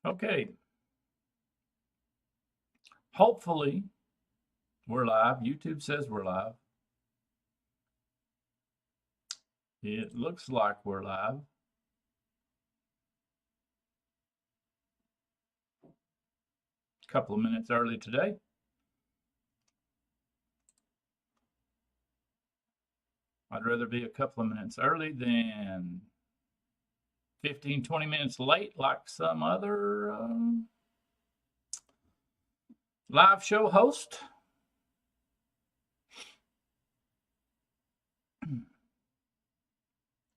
Okay, hopefully we're live. YouTube says we're live. It looks like we're live. A couple of minutes early today. I'd rather be a couple of minutes early than 15, 20 minutes late like some other live show host.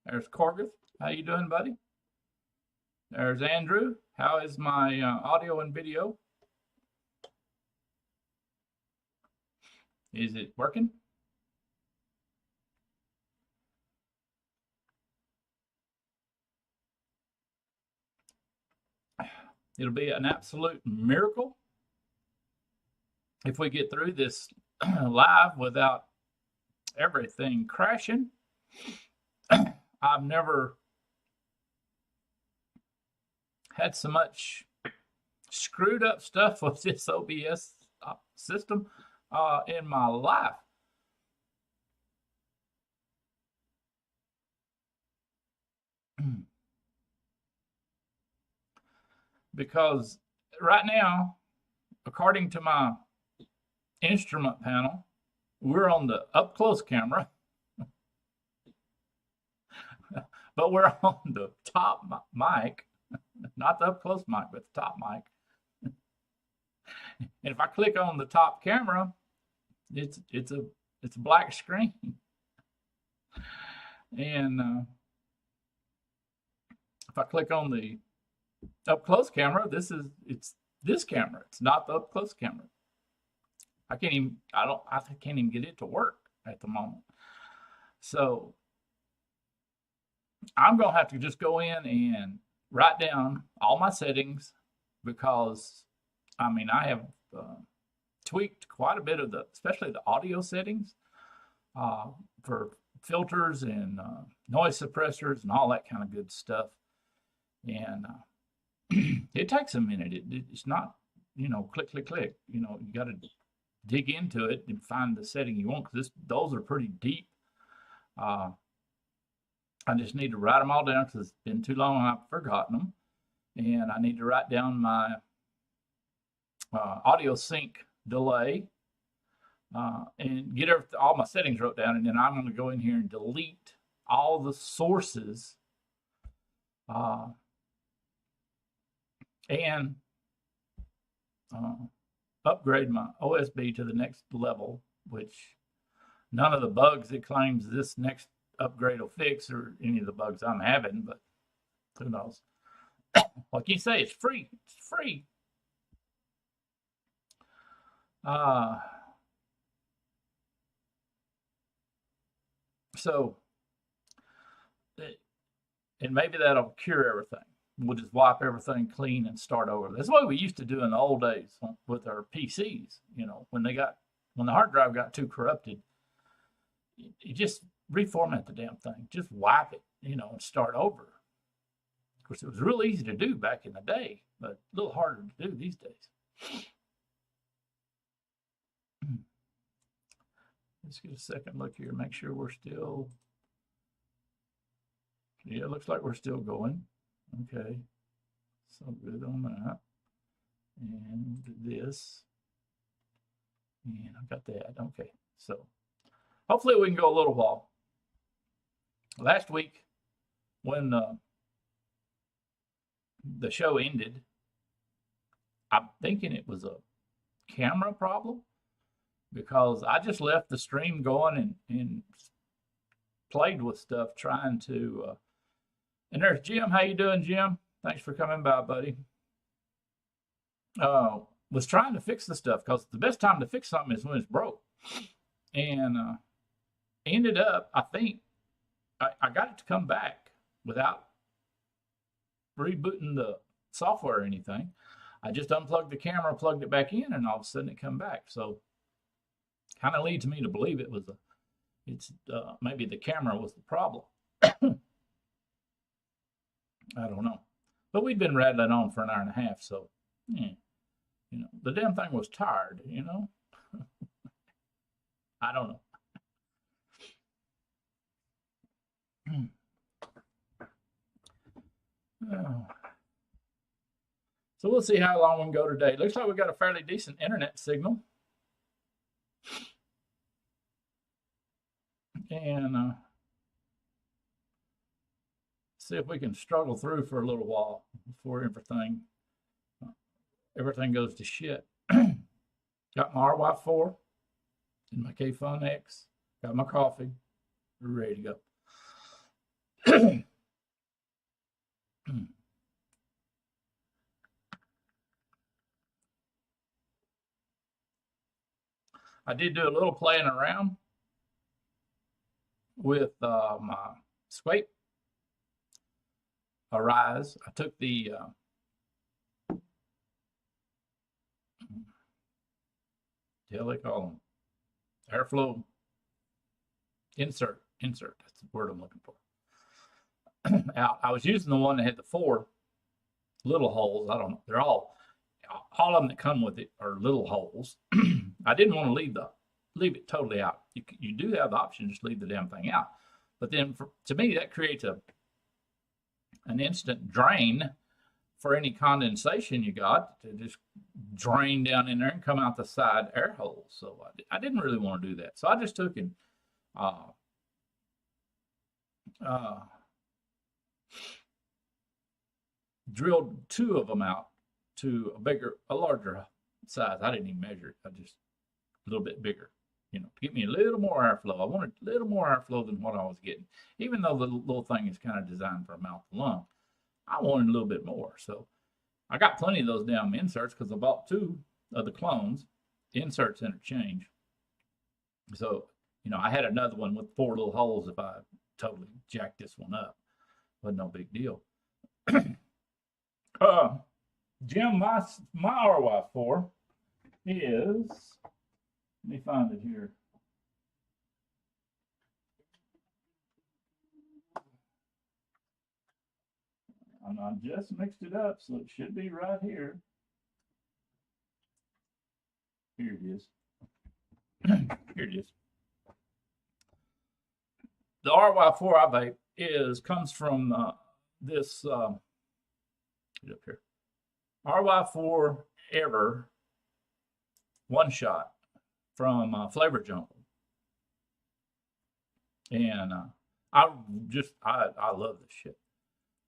There's Corgith. How you doing, buddy? There's Andrew. How is my audio and video? Is it working? It'll be an absolute miracle if we get through this live without everything crashing. I've never had so much screwed up stuff with this OBS system in my life. Because right now, according to my instrument panel, we're on the up close camera, but we're on the top mic, not the up close mic, but the top mic. And if I click on the top camera, it's a black screen. And if I click on the up close camera, it's this camera. It's not the up close camera. I can't even get it to work at the moment. So I'm gonna have to just go in and write down all my settings because I have tweaked quite a bit of especially the audio settings for filters and noise suppressors and all that kind of good stuff. And it takes a minute. It's not, click, click, click. You got to dig into it and find the setting you want because those are pretty deep. I just need to write them all down because it's been too long and I've forgotten them. And I need to write down my audio sync delay and get all my settings wrote down. And then I'm going to go in here and delete all the sources and upgrade my OSB to the next level, which none of the bugs it claims this next upgrade will fix or any of the bugs I'm having, but who knows? Like you say, it's free. It's free. So, and maybe that'll cure everything. We'll just wipe everything clean and start over. That's what we used to do in the old days with our PCs. When the hard drive got too corrupted, you just reformat the damn thing. Just wipe it, and start over. Of course, it was real easy to do back in the day, but a little harder to do these days. Let's get a second look here. Make sure we're still. Yeah, it looks like we're still going. Okay, so good on that. And this. And I've got that. Okay, so hopefully we can go a little while. Last week, when the show ended, I'm thinking it was a camera problem because I just left the stream going and played with stuff trying to and there's Jim. How you doing, Jim? Thanks for coming by, buddy. Was trying to fix the stuff because the best time to fix something is when it's broke. And ended up, I think, I got it to come back without rebooting the software or anything. I just unplugged the camera, plugged it back in, and all of a sudden it come back. So kind of leads me to believe maybe the camera was the problem. I don't know. But we'd been rattling on for an hour and a half, so yeah, the damn thing was tired. I don't know. Oh. So we'll see how long we can go today. Looks like we got a fairly decent internet signal. And see if we can struggle through for a little while before everything goes to shit. Got my RY4 and my K-Fun X. Got my coffee. We're ready to go. I did do a little playing around with my Squape Arise. I took the hell they call them, airflow insert. That's the word I'm looking for. I was using the one that had the 4 little holes. I don't know. They're all of them that come with it are little holes. I didn't want to leave it totally out. You do have the option to just leave the damn thing out. But then to me, that creates an instant drain for any condensation you got to just drain down in there and come out the side air holes. So I didn't really want to do that. So I just took and drilled 2 of them out to a larger size. I didn't even measure it. I just a little bit bigger, to get me a little more airflow. I wanted a little more airflow than what I was getting. Even though the little thing is kind of designed for a mouth and lung, I wanted a little bit more. So I got plenty of those damn inserts because I bought 2 of the clones, inserts interchange. So, I had another one with 4 little holes if I totally jacked this one up. Wasn't no big deal. Jim, my RY4 is, let me find it here. I just mixed it up, so it should be right here. Here it is. Here it is. The RY4 I vape comes from this up here. RY4 Ever one shot from Flavor Jungle, and I love this shit.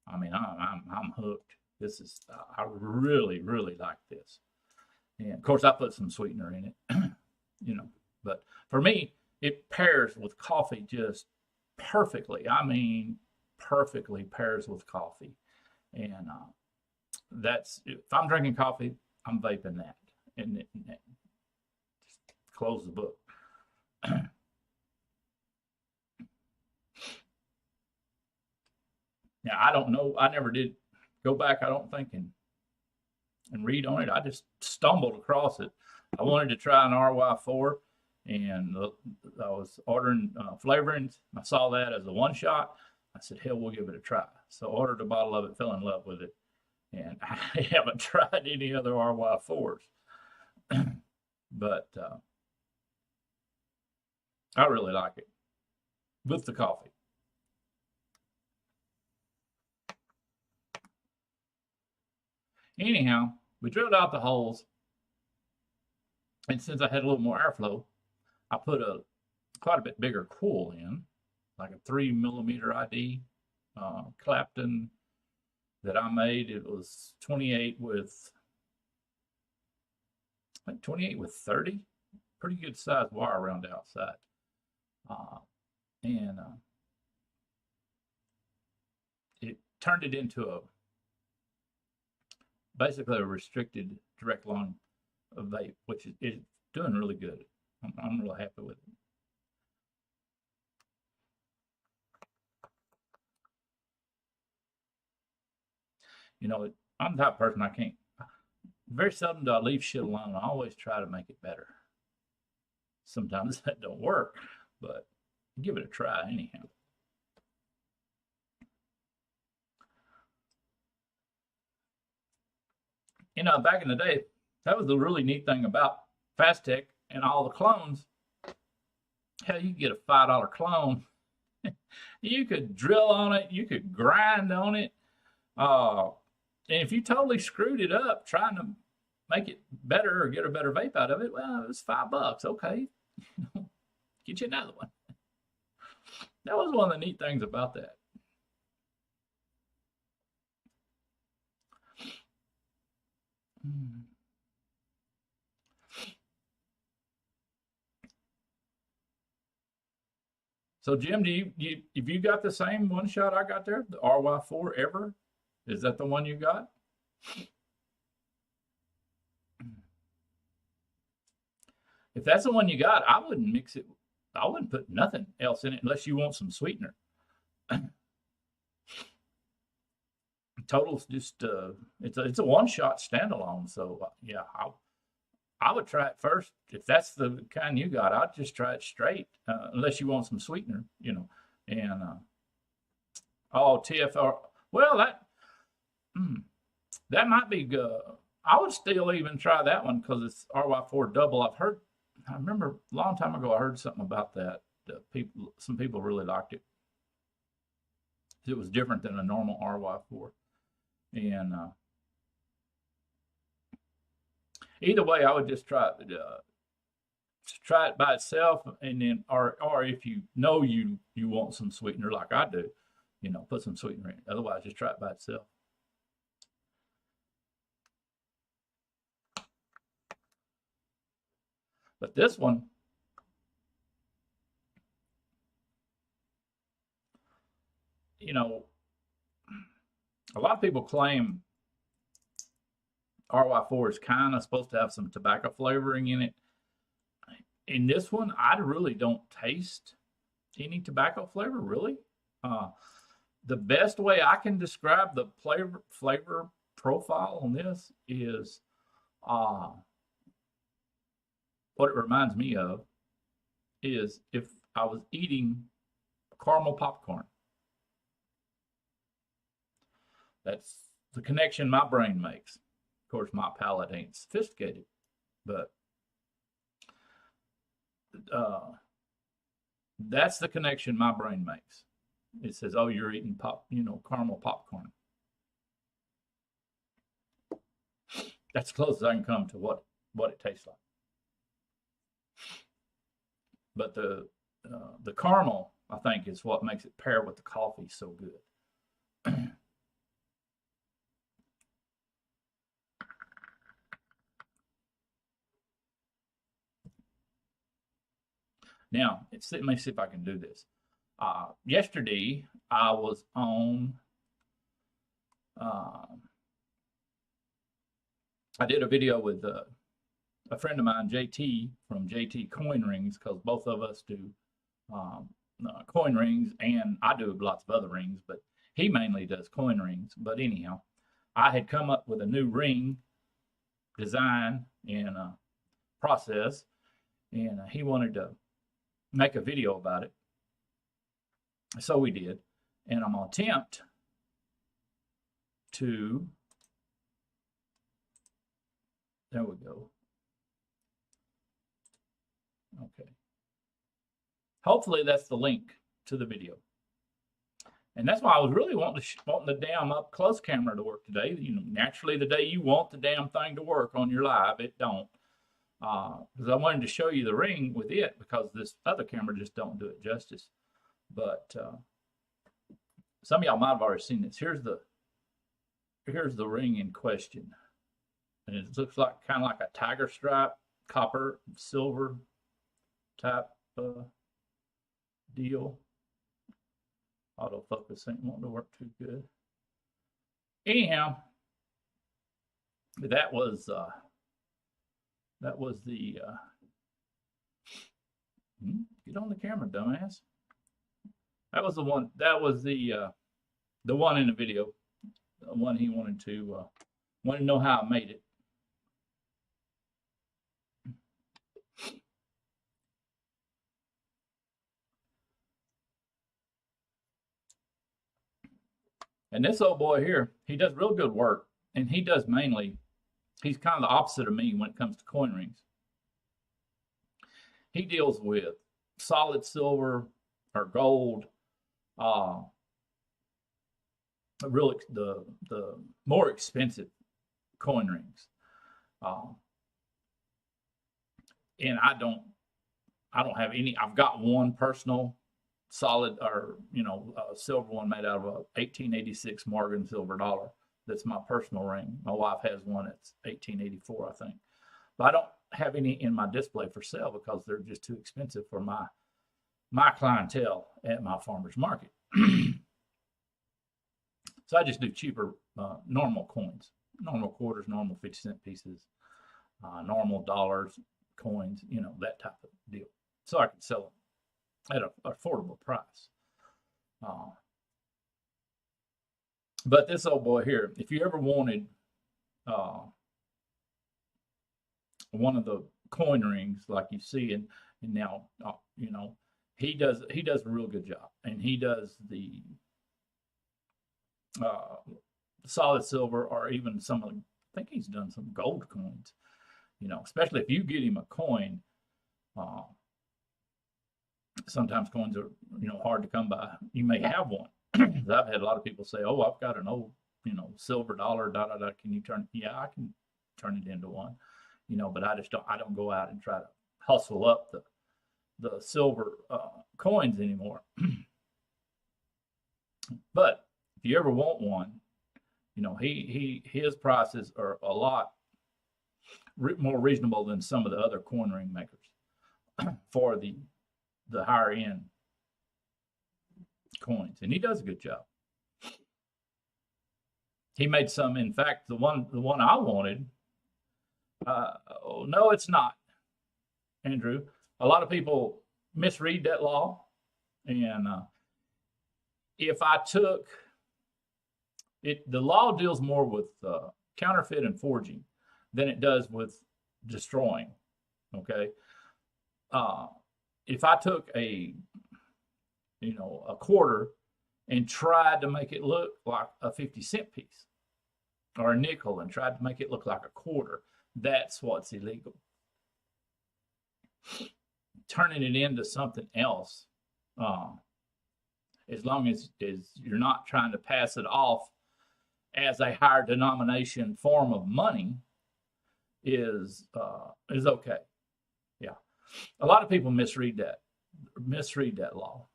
I mean, I'm hooked. This is I really like this, and of course I put some sweetener in it, But for me, it pairs with coffee just perfectly. I mean, perfectly pairs with coffee, and that's if I'm drinking coffee, I'm vaping that, and just close the book. Now I don't know. I never did go back. I don't think and read on it. I just stumbled across it. I wanted to try an RY4, and I was ordering flavorings. I saw that as a one shot. I said, hell, we'll give it a try. So ordered a bottle of it, fell in love with it, and I haven't tried any other RY4s. But I really like it with the coffee. Anyhow, we drilled out the holes, and since I had a little more airflow, I put quite a bit bigger coil in, like a 3mm ID Clapton that I made. It was 28 with, I think 28 with 30, pretty good size wire around the outside, and it turned it into basically a restricted direct lung vape, which is doing really good. I'm really happy with it. I'm the type of person very seldom do I leave shit alone. I always try to make it better. Sometimes that don't work, but give it a try anyhow. You know, back in the day, that was the really neat thing about Fast Tech and all the clones. Hell, you could get a $5 clone. You could drill on it, you could grind on it. And if you totally screwed it up trying to make it better or get a better vape out of it, well, it was $5. Okay, get you another one. That was one of the neat things about that. So Jim, if you got the same one shot I got there, the RY4 ever? Is that the one you got? If that's the one you got, I wouldn't mix it. I wouldn't put nothing else in it unless you want some sweetener. Total's just it's a one shot standalone. So yeah, I would try it first. If that's the kind you got, I'd just try it straight, unless you want some sweetener, you know. And oh, TFR. Well, that might be good. I would still even try that one because it's RY4 double. I remember a long time ago I heard something about that. Some people really liked it. It was different than a normal RY4. And either way, I would just try it by itself, and then or if you know you want some sweetener like I do, you know, put some sweetener in it. Otherwise, just try it by itself. But this one, you know, a lot of people claim RY4 is kind of supposed to have some tobacco flavoring in it. In this one, I really don't taste any tobacco flavor, really. The best way I can describe the flavor profile on this is what it reminds me of is if I was eating caramel popcorn. That's the connection my brain makes. Of course, my palate ain't sophisticated, but that's the connection my brain makes. It says, "Oh, you're eating caramel popcorn." That's as close as I can come to what it tastes like. But the caramel, I think, is what makes it pair with the coffee so good. Now, let me see if I can do this. Yesterday, I was on. I did a video with a friend of mine, JT, from JT Coin Rings, because both of us do coin rings, and I do lots of other rings, but he mainly does coin rings. But anyhow, I had come up with a new ring design and process, and he wanted to make a video about it. So we did, and I'm gonna attempt to, there we go. Okay. Hopefully that's the link to the video. And that's why I was really wanting the damn up close camera to work today. You know, naturally the day you want the damn thing to work on your live, it don't. Because I wanted to show you the ring with it, because this other camera just don't do it justice. But some of y'all might have already seen this. Here's the ring in question, and it looks like kind of like a tiger stripe, copper, silver type deal. Autofocus ain't wanting to work too good. Anyhow, that was the get on the camera, dumbass. That was the one. That was the one in the video. The one he wanted to know how I made it. And this old boy here, he does real good work, and he does mainly He's kind of the opposite of me when it comes to coin rings. He deals with solid silver or gold, uh, really the more expensive coin rings. Uh, and I don't have any. I've got one personal solid or silver one made out of a 1886 Morgan silver dollar. That's my personal ring. My wife has one that's 1884, I think. But I don't have any in my display for sale because they're just too expensive for my clientele at my farmer's market. So I just do cheaper normal coins, normal quarters, normal 50-cent pieces, normal dollars, coins, that type of deal. So I can sell them at an affordable price. But this old boy here, if you ever wanted one of the coin rings like you see, and now he does a real good job, and he does the solid silver or even some of the, I think he's done some gold coins. Especially if you get him a coin. Sometimes coins are hard to come by. You may have one. I've had a lot of people say, "Oh, I've got an old silver dollar. Da da da. Can you turn?" Yeah, I can turn it into one. But I just don't. I don't go out and try to hustle up the silver coins anymore. But if you ever want one, his prices are a lot more reasonable than some of the other coin ring makers for the higher end coins, and he does a good job. He made some. In fact, the one I wanted. No, it's not, Andrew. A lot of people misread that law, and if I took it, the law deals more with counterfeit and forging than it does with destroying. Okay, if I took a quarter and tried to make it look like a 50-cent piece or a nickel and tried to make it look like a quarter, that's what's illegal. Turning it into something else, as long as you're not trying to pass it off as a higher denomination form of money, is okay. Yeah, a lot of people misread that law.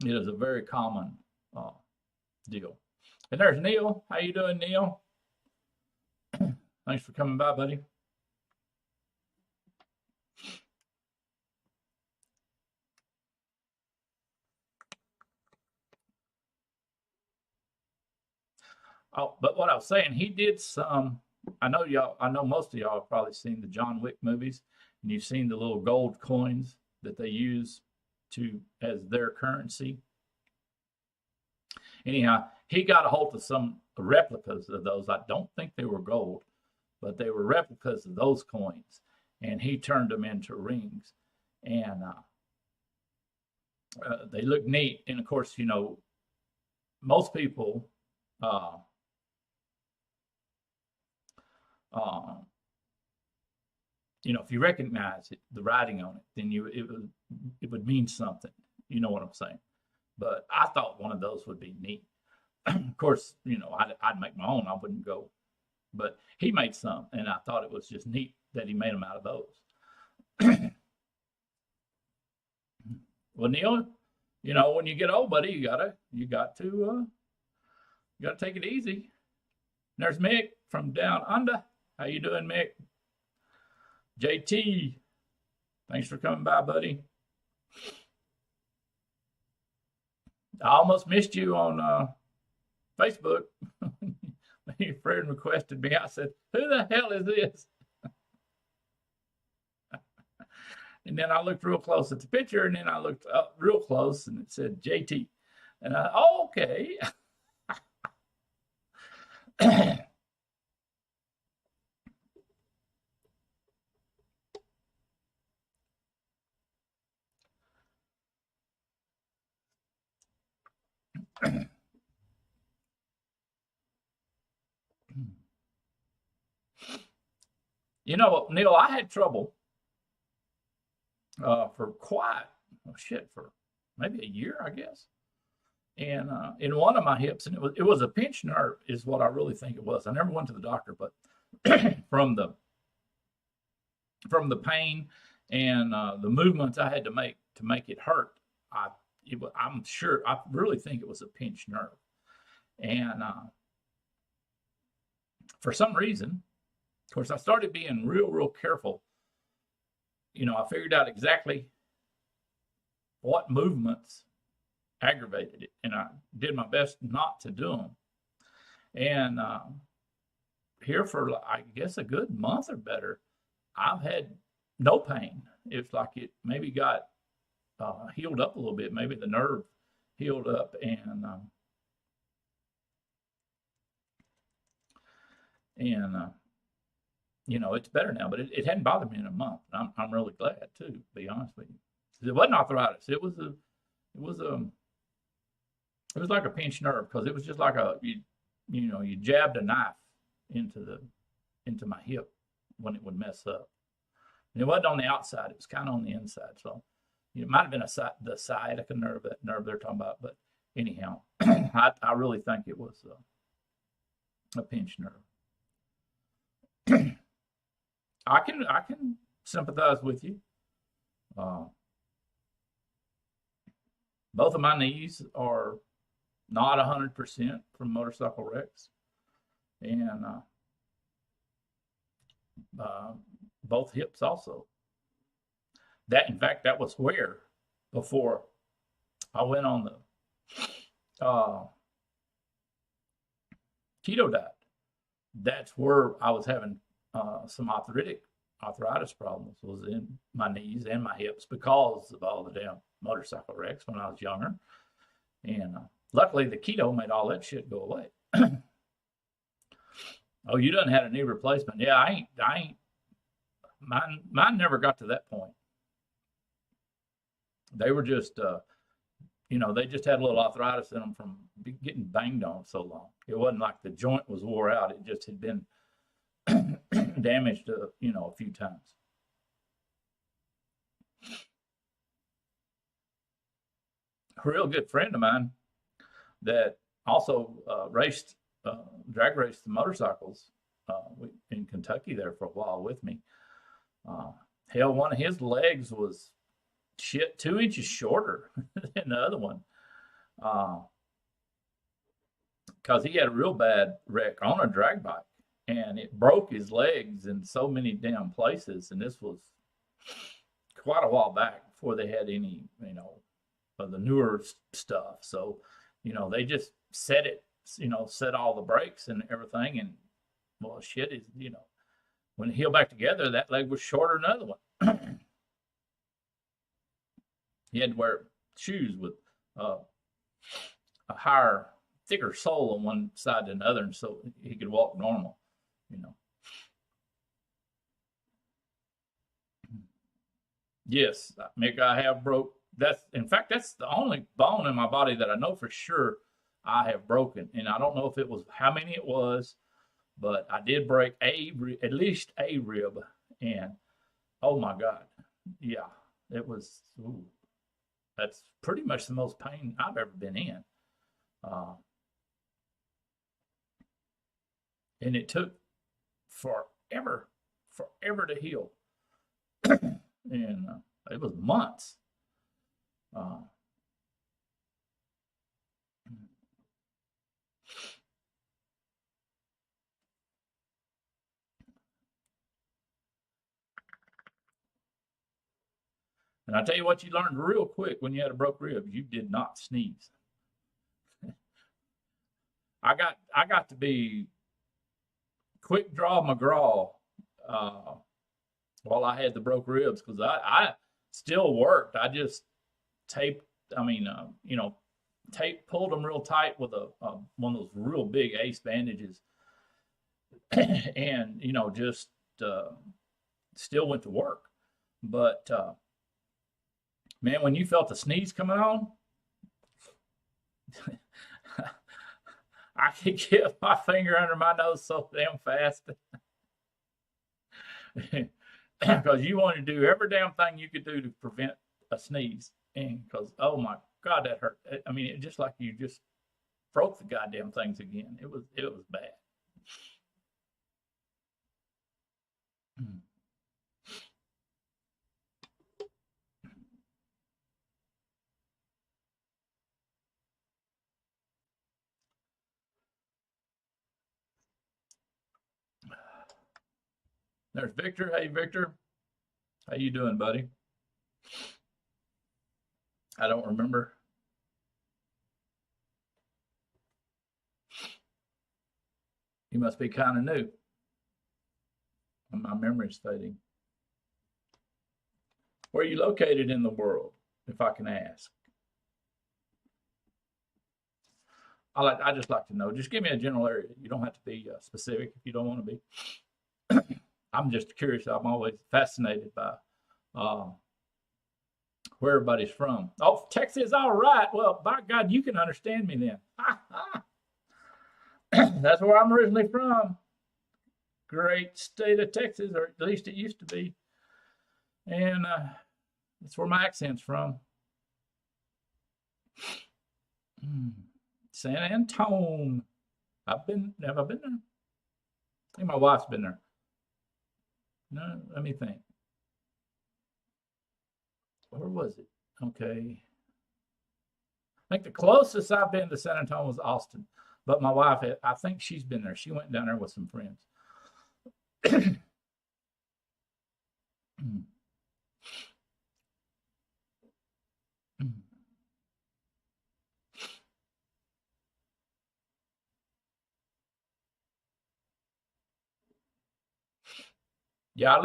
It is a very common deal. And there's Neil. How you doing, Neil? Thanks for coming by, buddy. Oh, but what I was saying, he did some. I know most of y'all have probably seen the John Wick movies, and you've seen the little gold coins that they use as their currency. Anyhow, he got a hold of some replicas of those. I don't think they were gold, but they were replicas of those coins, and he turned them into rings, and they look neat. And of course, most people. If you recognize it, the writing on it, then it would mean something. You know what I'm saying? But I thought one of those would be neat. Of course, I'd make my own. I wouldn't go, but he made some, and I thought it was just neat that he made them out of those. Well, Neil, when you get old, buddy, you got to take it easy. There's Mick from down under. How you doing, Mick? JT, thanks for coming by, buddy. I almost missed you on Facebook. Your friend requested me. I said, "Who the hell is this?" And then I looked real close at the picture, and then I looked up real close, and it said JT. And okay. You know, Neil, I had trouble for quite, oh shit, for maybe a year, I guess. And in one of my hips, and it was a pinched nerve, is what I really think it was. I never went to the doctor, but from the pain and the movements I had to make it hurt, I'm sure, I really think it was a pinched nerve. And for some reason, of course, I started being real careful. You know, I figured out exactly what movements aggravated it, and I did my best not to do them. And here for, I guess, a good month or better, I've had no pain. It's like it maybe got healed up a little bit. Maybe the nerve healed up, and you know, it's better now. But it hadn't bothered me in a month. I'm really glad too, to be honest with you. It wasn't arthritis. It was like a pinched nerve, because it was just like you jabbed a knife into my hip when it would mess up. And it wasn't on the outside; it was kind of on the inside. So it might have been the sciatica nerve, that nerve they're talking about. But anyhow, I really think it was a pinched nerve. I can sympathize with you. Both of my knees are not 100% from motorcycle wrecks, and both hips also. In fact, that was where, before I went on the keto diet, that's where I was having some arthritis problems, was in my knees and my hips, because of all the damn motorcycle wrecks when I was younger. And luckily, the keto made all that shit go away. Oh, you done had a knee replacement? Yeah, I ain't. Mine never got to that point. They were just, they just had a little arthritis in them from getting banged on so long. It wasn't like the joint was wore out. It just had been damaged, a few times. A real good friend of mine that also drag raced the motorcycles in Kentucky there for a while with me. Hell, one of his legs was 2 inches shorter than the other one, because he had a real bad wreck on a drag bike, and it broke his legs in so many damn places. And this was quite a while back, before they had any, of the newer stuff. So, they just set all the brakes and everything. And well, shit is, when it healed back together, that leg was shorter than the other one. He had to wear shoes with a higher, thicker sole on one side than the other, and so he could walk normal. Yes, Mick, I have broke. In fact, that's the only bone in my body that I know for sure I have broken, and I don't know if it was how many it was, but I did break at least a rib, and oh my God, yeah, it was. Ooh, that's pretty much the most pain I've ever been in. And it took forever to heal. And it was months. And I tell you what, you learned real quick when you had a broke rib: you did not sneeze. I got to be quick draw McGraw while I had the broke ribs, because I still worked. I just pulled them real tight with one of those real big ace bandages, and just still went to work. But man, when you felt the sneeze coming on, I could get my finger under my nose so damn fast. because you want to do every damn thing you could do to prevent a sneeze. And because, oh my God, that hurt. I mean, it just like you just broke the goddamn things again. It was bad. There's Victor. Hey, Victor. How you doing, buddy? I don't remember. You must be kind of new. My memory's fading. Where are you located in the world, if I can ask? I just like to know. Just give me a general area. You don't have to be specific if you don't want to be. I'm just curious. I'm always fascinated by uh, where everybody's from. Oh, Texas, all right. Well, by God, you can understand me then. That's where I'm originally from. Great state of Texas, or at least it used to be. And that's where my accent's from. San Antone. Have I been there? I think my wife's been there. No, let me think. Where was it? Okay. I think the closest I've been to San Antonio was Austin, but my wife, I think she's been there. She went down there with some friends. Yeah, I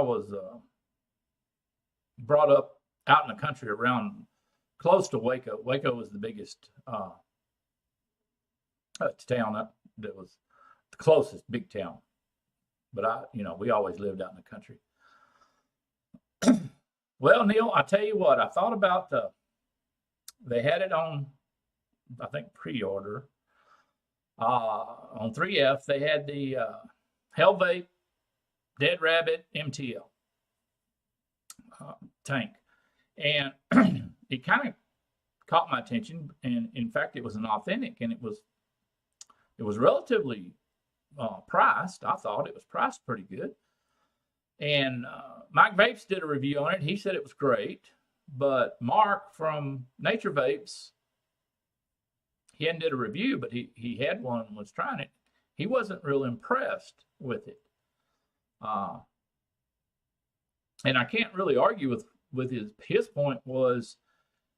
was brought up out in the country around close to Waco. Waco was the biggest town that was the closest big town. But we always lived out in the country. Well, Neil, I tell you what, I thought about they had it on, I think, pre-order. On 3F, they had the Hell Vape Dead Rabbit MTL tank. And it kind of caught my attention. And in fact, it was an authentic, and it was relatively priced. I thought it was priced pretty good. And Mike Vapes did a review on it. He said it was great. But Mark from Nature Vapes, he hadn't did a review, but he had one and was trying it. He wasn't real impressed with it. And I can't really argue with his point was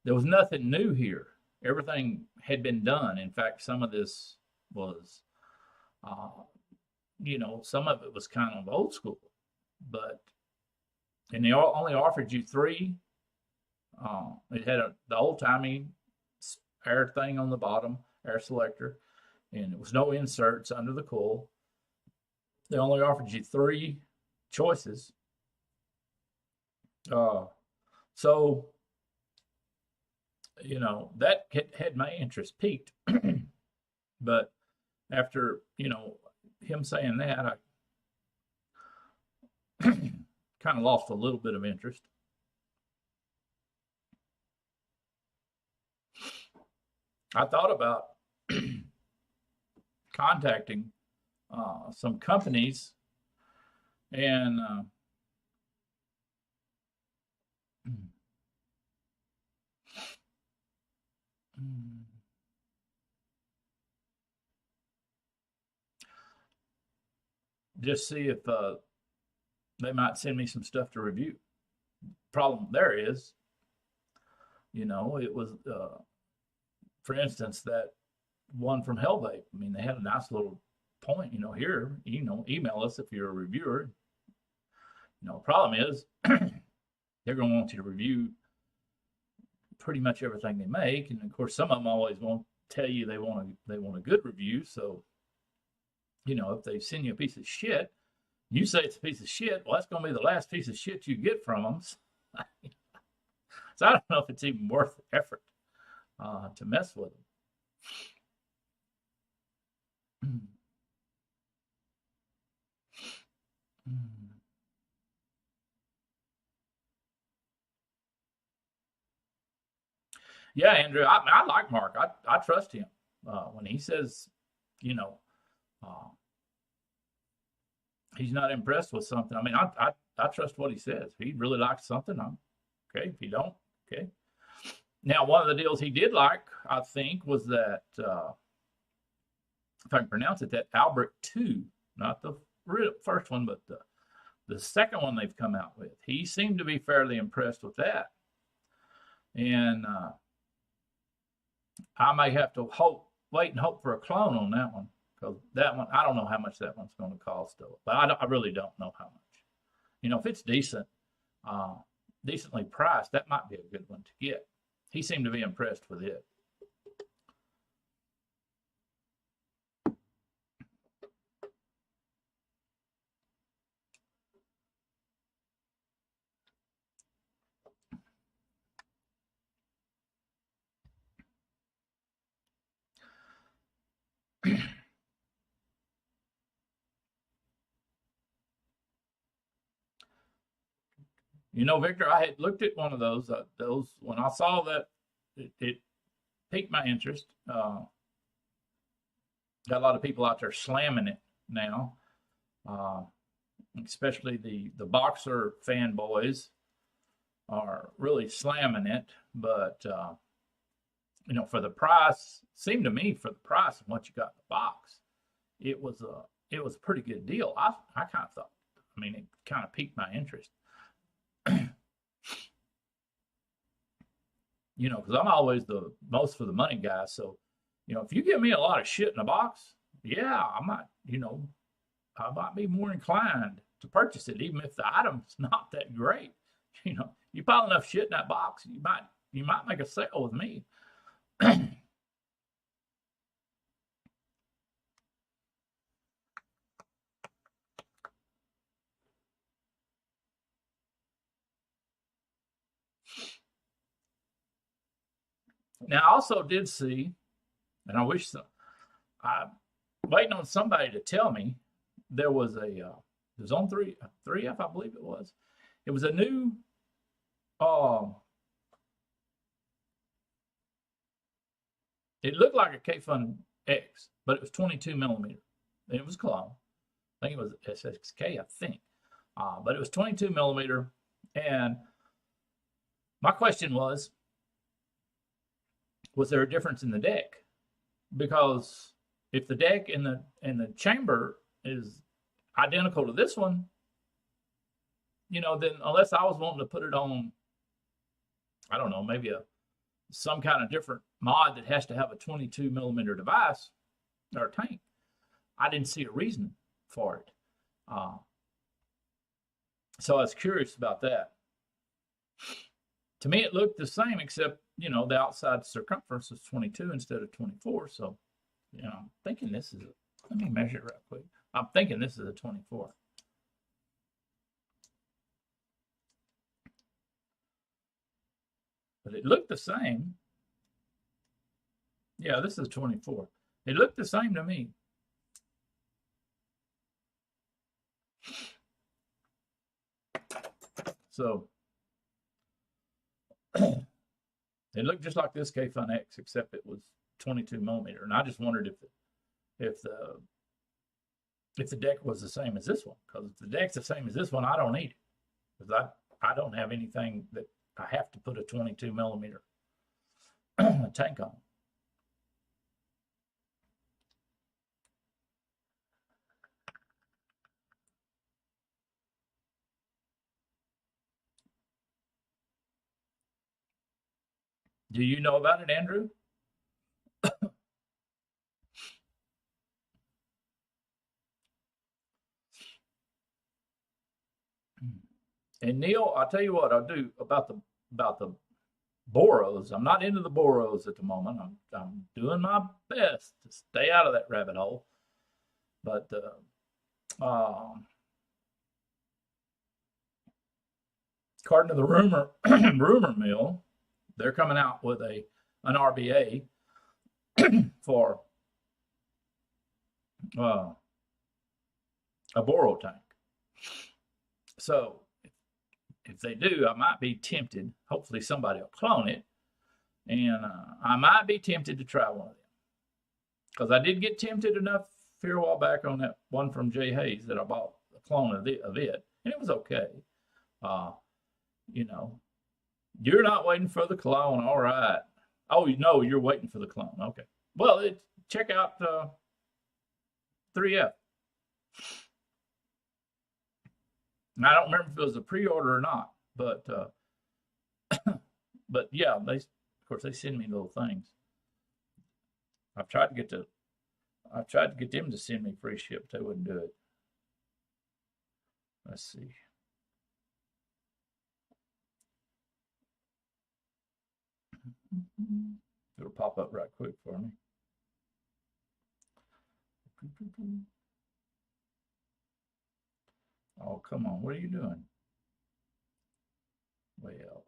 there was nothing new here. Everything had been done. In fact, some of this was, some of it was kind of old school. And they only offered you 3. It had the old-timey air thing on the bottom, air selector, and it was no inserts under the coil. They only offered you 3 choices. So, that had my interest piqued. But after, him saying that, I kind of lost a little bit of interest. I thought about contacting some companies and just see if they might send me some stuff to review. Problem there is, it was, for instance, that one from Hellvape. I mean, they had a nice little point, here, email us if you're a reviewer. Problem is, they're going to want you to review pretty much everything they make, and of course, some of them always won't tell you they want a good review. So, if they send you a piece of shit, you say it's a piece of shit. Well, that's going to be the last piece of shit you get from them. So I don't know if it's even worth the effort to mess with them. Hmm. Yeah, Andrew, I like Mark. I trust him when he says, you know, uh, he's not impressed with something. I mean, I trust what he says. If he really likes something, I'm okay. If he don't, okay. Now, one of the deals he did like, I think, was that if I can pronounce it, that Albert two, not the first one, but the second one they've come out with. He seemed to be fairly impressed with that, and I may have to wait and hope for a clone on that one because that one I don't know how much that one's going to cost though. But I really don't know how much. If it's decent, uh, decently priced, that might be a good one to get. He seemed to be impressed with it. Victor, I had looked at one of those. Those when I saw that, it piqued my interest. Got a lot of people out there slamming it now, uh, especially the boxer fanboys are really slamming it. But for the price, seemed to me for the price of what you got in the box, it was a pretty good deal. I kind of thought. I mean, it kind of piqued my interest. Because I'm always the most for the money guy. So, if you give me a lot of shit in a box, yeah, I might be more inclined to purchase it, even if the item's not that great. You pile enough shit in that box, you might make a sale with me. Now, I also did see, and I wish I'm waiting on somebody to tell me there was it was on 3F, I believe it was. It was a new, uh, it looked like a K-Fun X, but it was 22 millimeter. And it was clone. I think it was SXK, I think. But it was 22 millimeter. And my question was there a difference in the deck? Because if the deck in the chamber is identical to this one, then unless I was wanting to put it on, I don't know, maybe some kind of different mod that has to have a 22 millimeter device or tank, I didn't see a reason for it. So I was curious about that. To me, it looked the same, except the outside circumference is 22 instead of 24. So, I'm thinking this is. Let me measure it real quick. I'm thinking this is a 24. But it looked the same. Yeah, this is 24. It looked the same to me. So it looked just like this K-Fun X, except it was 22 millimeter. And I just wondered if the deck was the same as this one. Because if the deck's the same as this one, I don't need it. Because I don't have anything that I have to put a 22 millimeter tank on. Do you know about it, Andrew? And Neil, I'll tell you what I'll do about the Boros. I'm not into the Boros at the moment. I'm doing my best to stay out of that rabbit hole. But according to the rumor mill, they're coming out with an RBA for a Boro tank. So if they do, I might be tempted. Hopefully somebody will clone it, and I might be tempted to try one of them. Because I did get tempted enough here a while back on that one from Jay Hayes that I bought a clone of it, and it was okay. You know, you're not waiting for the clone, all right. Oh, no, you're waiting for the clone. Okay. Well, check out 3F. And I don't remember if it was a pre-order or not, but but yeah, of course they send me little things. I've tried to get them to send me free ship. They wouldn't do it. Let's see. It'll pop up right quick for me. Oh, come on. What are you doing? Well.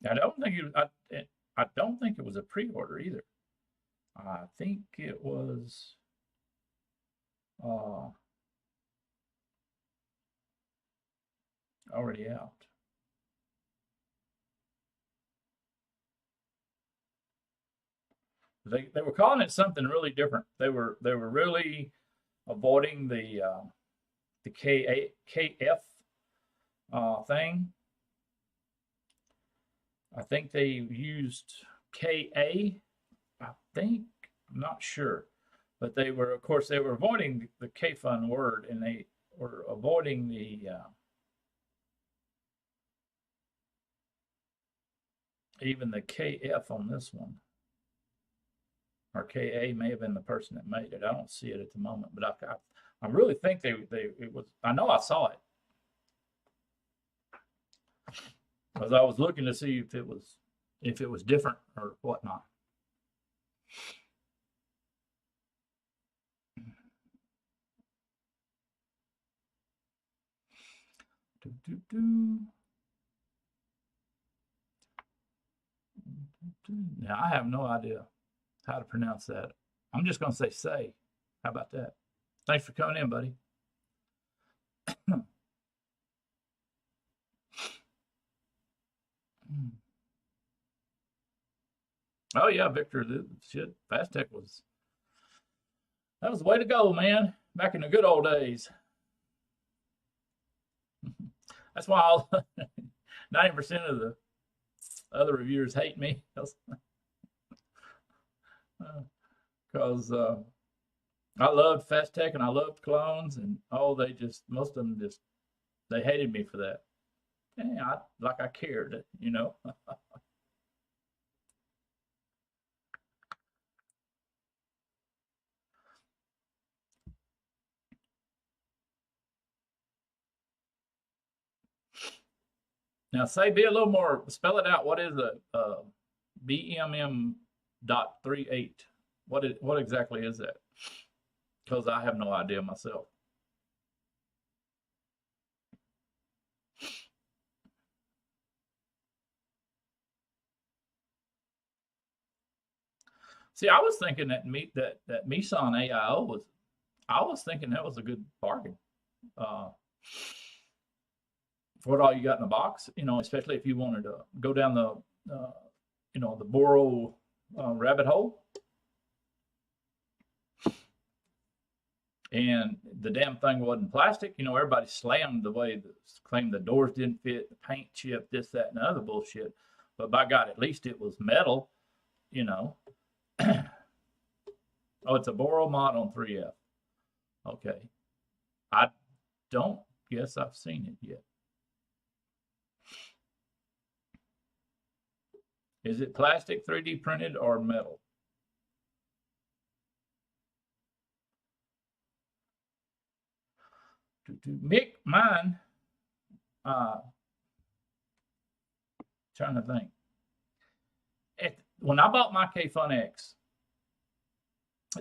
I don't think I don't think it was a pre-order either. I think it was already out. They were calling it something really different. They were really avoiding the KF thing. I think they used KA. I think, I'm not sure, but they were, of course, they were avoiding the KFUN word, and they were avoiding the even the KF on this one. Or KA may have been the person that made it. I don't see it at the moment, but I really think it was. I know I saw it because I was looking to see if it was different or whatnot. Now I have no idea how to pronounce that. I'm just going to say. How about that? Thanks for coming in, buddy. Oh yeah, Victor, shit, Fastech that was the way to go, man. Back in the good old days. That's why 90% of the other reviewers hate me, because I loved Fastech and I loved clones, and most of them they hated me for that. Yeah, I cared, you know. Now, be a little more, spell it out. What is a BMM.38? What exactly is that? Because I have no idea myself. See, I was thinking that Meson AIO I was thinking that was a good bargain. For what all you got in the box, especially if you wanted to go down the Boro rabbit hole. And the damn thing wasn't plastic. Everybody slammed claimed the doors didn't fit, the paint chipped, this, that, and the other bullshit. But by God, at least it was metal, Oh, it's a Boro mod on 3F. Okay. I don't guess I've seen it yet. Is it plastic, 3D printed, or metal? Mick, mine, trying to think. When I bought my KFUN X,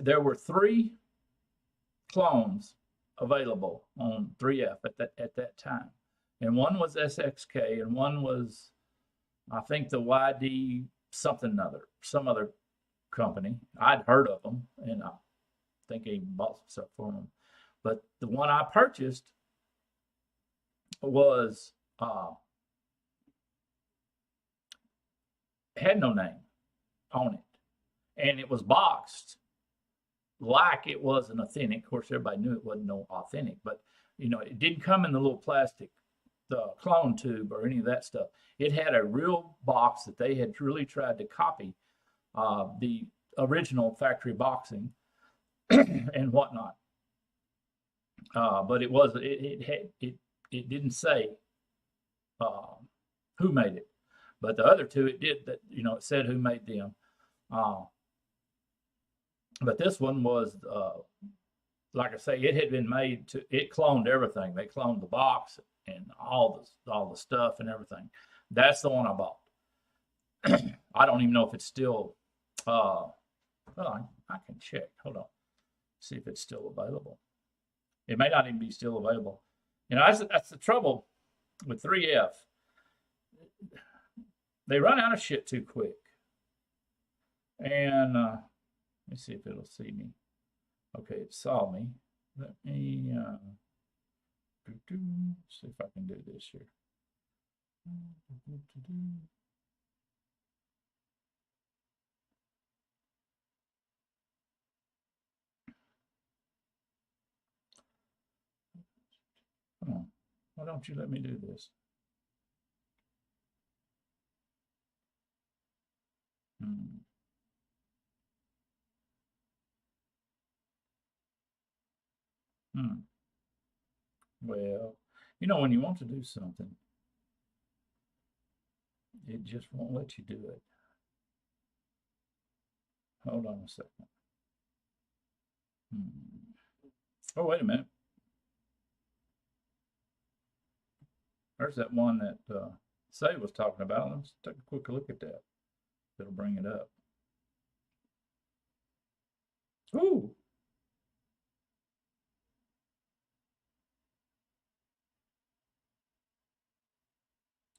there were 3 clones available on 3F at that time, and one was SXK, and one was, I think, the YD some other company. I'd heard of them, and I think he bought some stuff for them. But the one I purchased was had no name on it, and it was boxed like it was an authentic. Of course, everybody knew it wasn't no authentic, but it didn't come in the little plastic, the clone tube or any of that stuff. It had a real box that they had really tried to copy the original factory boxing and whatnot. But it didn't say who made it. But the other two, it did that. It said who made them. But this one was, like I say, it had been made to. It cloned everything. They cloned the box and all the stuff and everything. That's the one I bought. I don't even know if it's still. Well, I can check. Hold on, see if it's still available. It may not even be still available. That's the trouble with 3F. They run out of shit too quick. And let me see if it'll see me. Okay, it saw me. Let me see if I can do this here. Come on. Why don't you let me do this? Well, when you want to do something, it just won't let you do it. Hold on a second. Oh, wait a minute. There's that one that Say was talking about. Let's take a quick look at that. It'll bring it up. Ooh.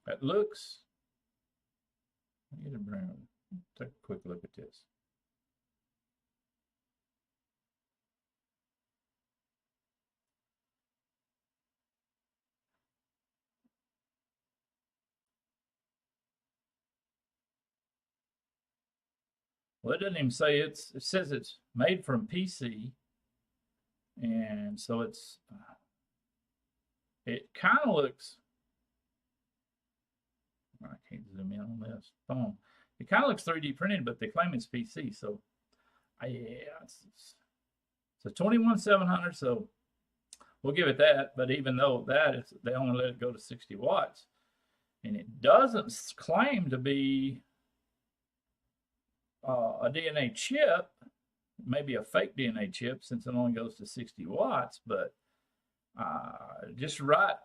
That looks. I need to bring it. Take a quick look at this. Well, it doesn't even say it says it's made from PC, and so it kind of looks. I can't zoom in on this phone. It kind of looks 3D printed, but they claim it's PC. So, yeah, it's a 21700. So we'll give it that. But even though that they only let it go to 60 watts, and it doesn't claim to be a DNA chip, maybe a fake DNA chip since it only goes to 60 watts, but just my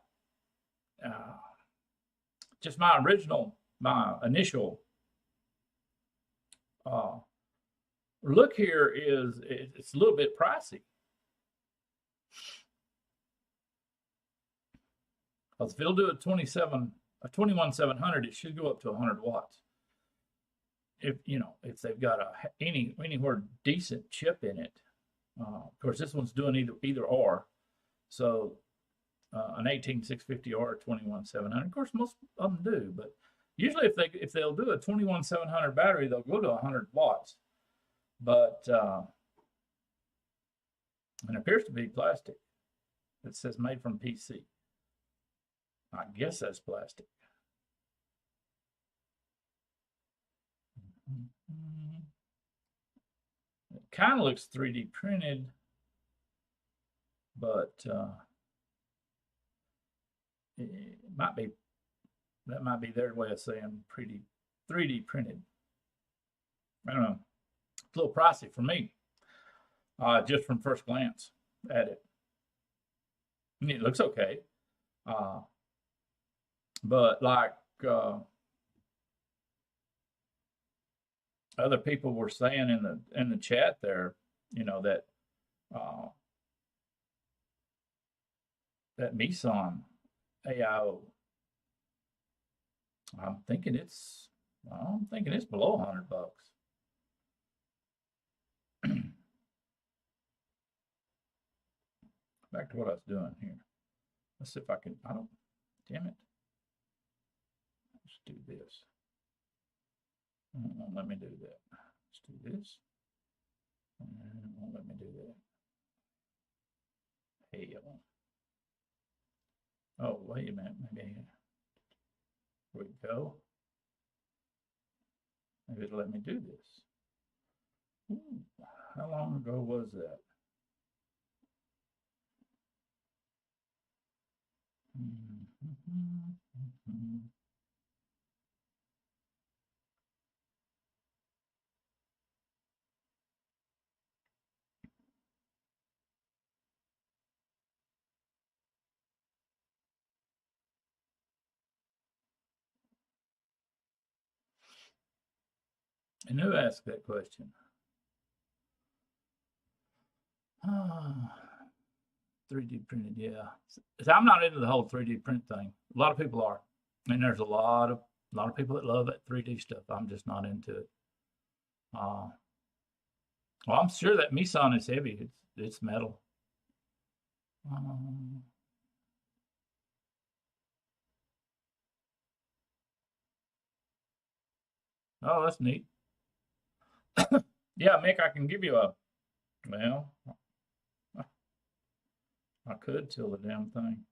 initial look here is it's a little bit pricey. Because if it'll do a 21700, it should go up to 100 watts. If they've got anywhere decent chip in it. Of course, this one's doing either or. So an 18650 or a 21700. Of course, most of them do, but usually if they'll do a 21700 battery, they'll go to 100 watts. But it appears to be plastic. It says made from PC. I guess that's plastic. It kind of looks 3D printed, but it might be, that might be their way of saying pretty 3D printed. I don't know. It's a little pricey for me, just from first glance at it. I mean, it looks okay, but like other people were saying in the chat there, that that Meson AIO, I'm thinking it's Well, I'm thinking it's below $100. Back to what I was doing here. Let's see if I can. I don't. Damn it. Let's do this. It won't let me do that. Let's do this. And it won't let me do that. Hell. Oh, wait a minute. Maybe here we go. Maybe it'll let me do this. Ooh, how long ago was that? And who asked that question? 3D printed, yeah. So I'm not into the whole 3D print thing. A lot of people are, and there's a lot of people that love that 3D stuff. I'm just not into it. Well, I'm sure that Meson is heavy. It's metal. Oh, that's neat. Yeah, Mick, I can give you a. Well, I could till the damn thing.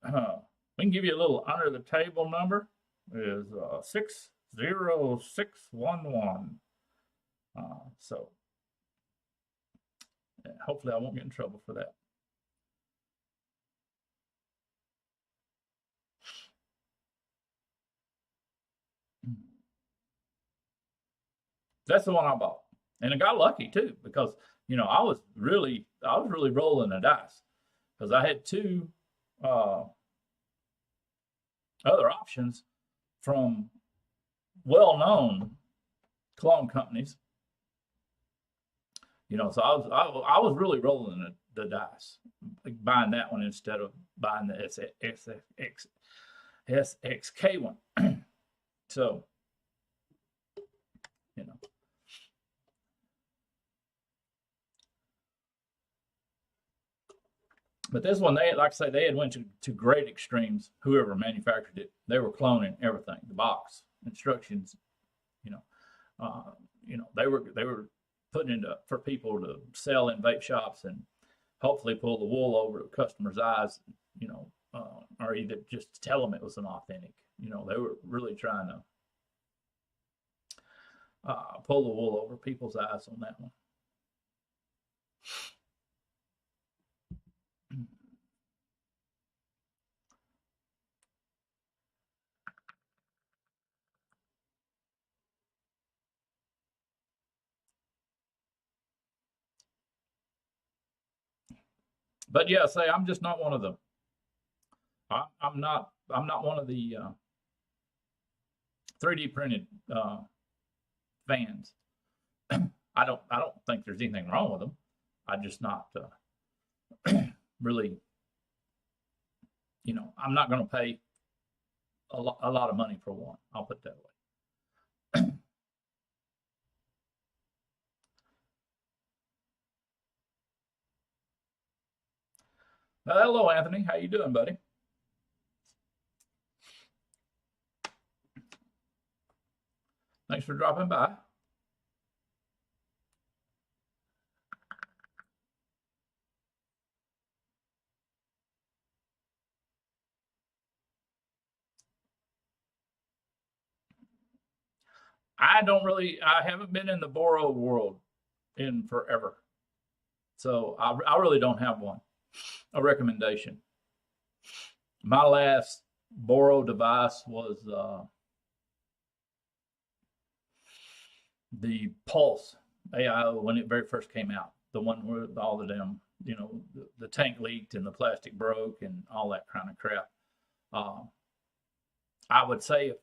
We can give you a little under the table number. It is 60611. So yeah, hopefully I won't get in trouble for that. That's the one I bought, and I got lucky too because I was really rolling the dice because I had two other options from well-known clone companies. So I was really rolling the dice, like buying that one instead of buying the SXK one. So, but this one, they like I say, they had went to great extremes. Whoever manufactured it, they were cloning everything, the box, instructions. They were putting into for people to sell in vape shops and hopefully pull the wool over the customer's eyes, or either just tell them it was an authentic. They were really trying to pull the wool over people's eyes on that one. But yeah, say I'm just not one of them. I'm not one of the 3D printed fans. I don't think there's anything wrong with them. I'm just not really. I'm not going to pay a lot of money for one. I'll put it that way. Hello, Anthony. How you doing, buddy? Thanks for dropping by. I haven't been in the Boro world in forever. So I really don't have a recommendation. My last Boro device was the Pulse AIO when it very first came out. The one where all of them, the tank leaked and the plastic broke and all that kind of crap. I would say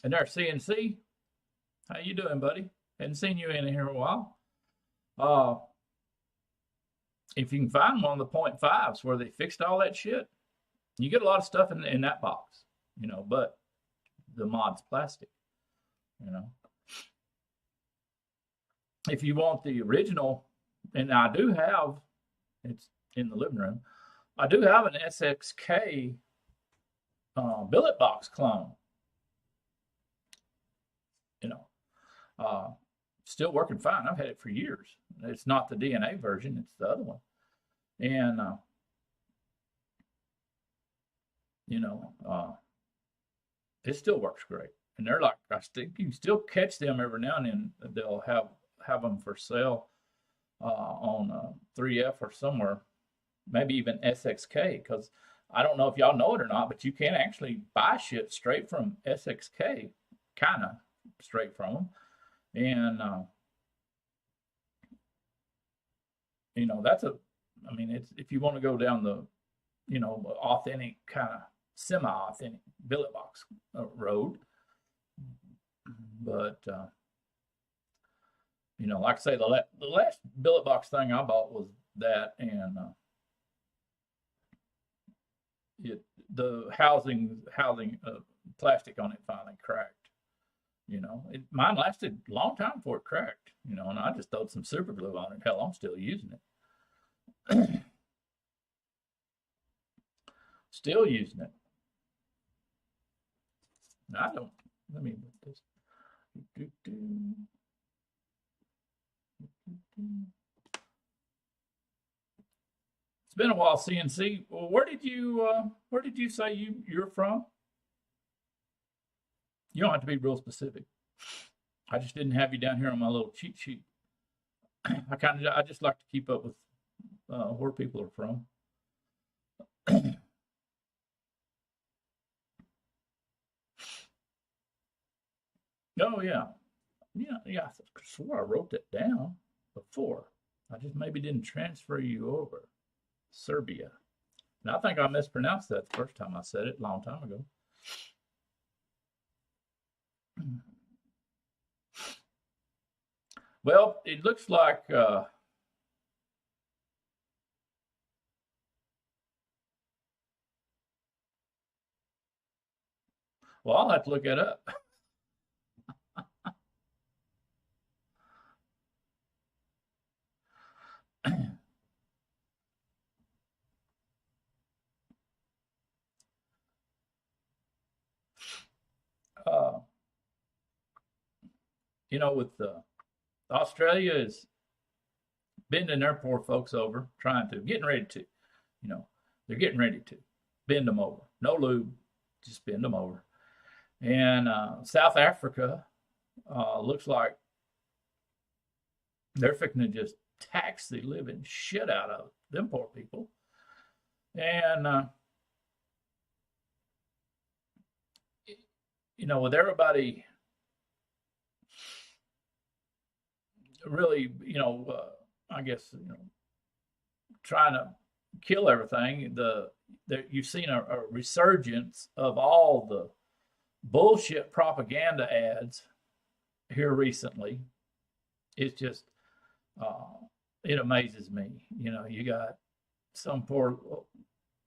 and there's CNC. How you doing, buddy? Hadn't seen you in here a while. if you can find one of the .5s where they fixed all that shit, you get a lot of stuff in that box, but the mod's plastic, you know. If you want the original, and I do have, it's in the living room, I do have an SXK billet box clone, still working fine. I've had it for years. It's not the DNA version, it's the other one. And, it still works great. And they're like, you can still catch them every now and then. They'll have them for sale on 3F or somewhere, maybe even SXK, because I don't know if y'all know it or not, but you can actually buy shit straight from SXK, kind of straight from them. And, that's it's, if you want to go down the, authentic kind of semi-authentic billet box road. But, like I say, the last billet box thing I bought was that, and the housing plastic on it finally cracked. Mine lasted a long time before it cracked, and I just throwed some super glue on it. Hell, I'm still using it. Still using it. I don't, let me put this. It's been a while, CNC. Well, where did you say you're from? You don't have to be real specific. I just didn't have you down here on my little cheat sheet. I just like to keep up with where people are from. Oh yeah, yeah. I swore I wrote that down before. I just maybe didn't transfer you over. Serbia. And I think I mispronounced that the first time I said it a long time ago. Well, it looks like well, I'll have to look it up. With Australia is bending their poor folks over, getting ready to, they're getting ready to bend them over. No lube, just bend them over. And South Africa looks like they're fixing to just tax the living shit out of them poor people. And, with everybody really, I guess, trying to kill everything, you've seen a resurgence of all the bullshit propaganda ads here recently. It's just, it amazes me. You got some poor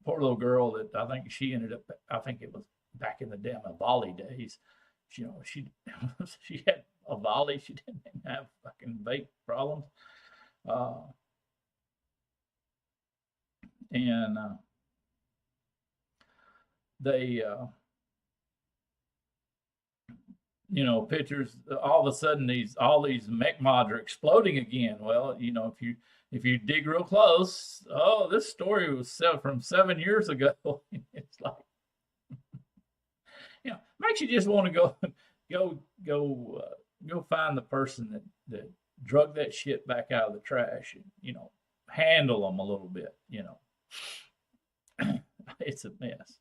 little girl that I think she ended up, I think it was back in the damn volley days. She had a volley. She didn't have fucking vape problems. And they, pictures, all of a sudden all these mech mods are exploding again. Well, if you dig real close, oh, this story was from 7 years ago. It's like, makes you just want to go find the person that drug that shit back out of the trash and, handle them a little bit, It's a mess.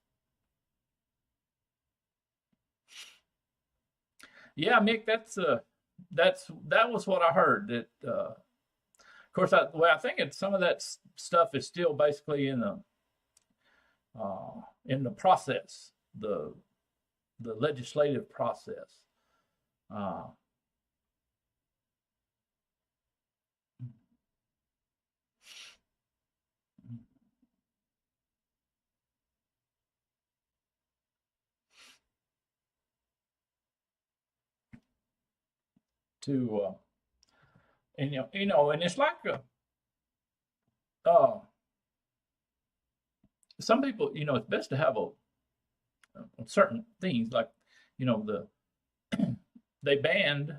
Yeah, Mick, that was what I heard. That of course, I think some of that stuff is still basically in the process, the legislative process. to, and and it's like uh, some people, it's best to have a certain things like, the they banned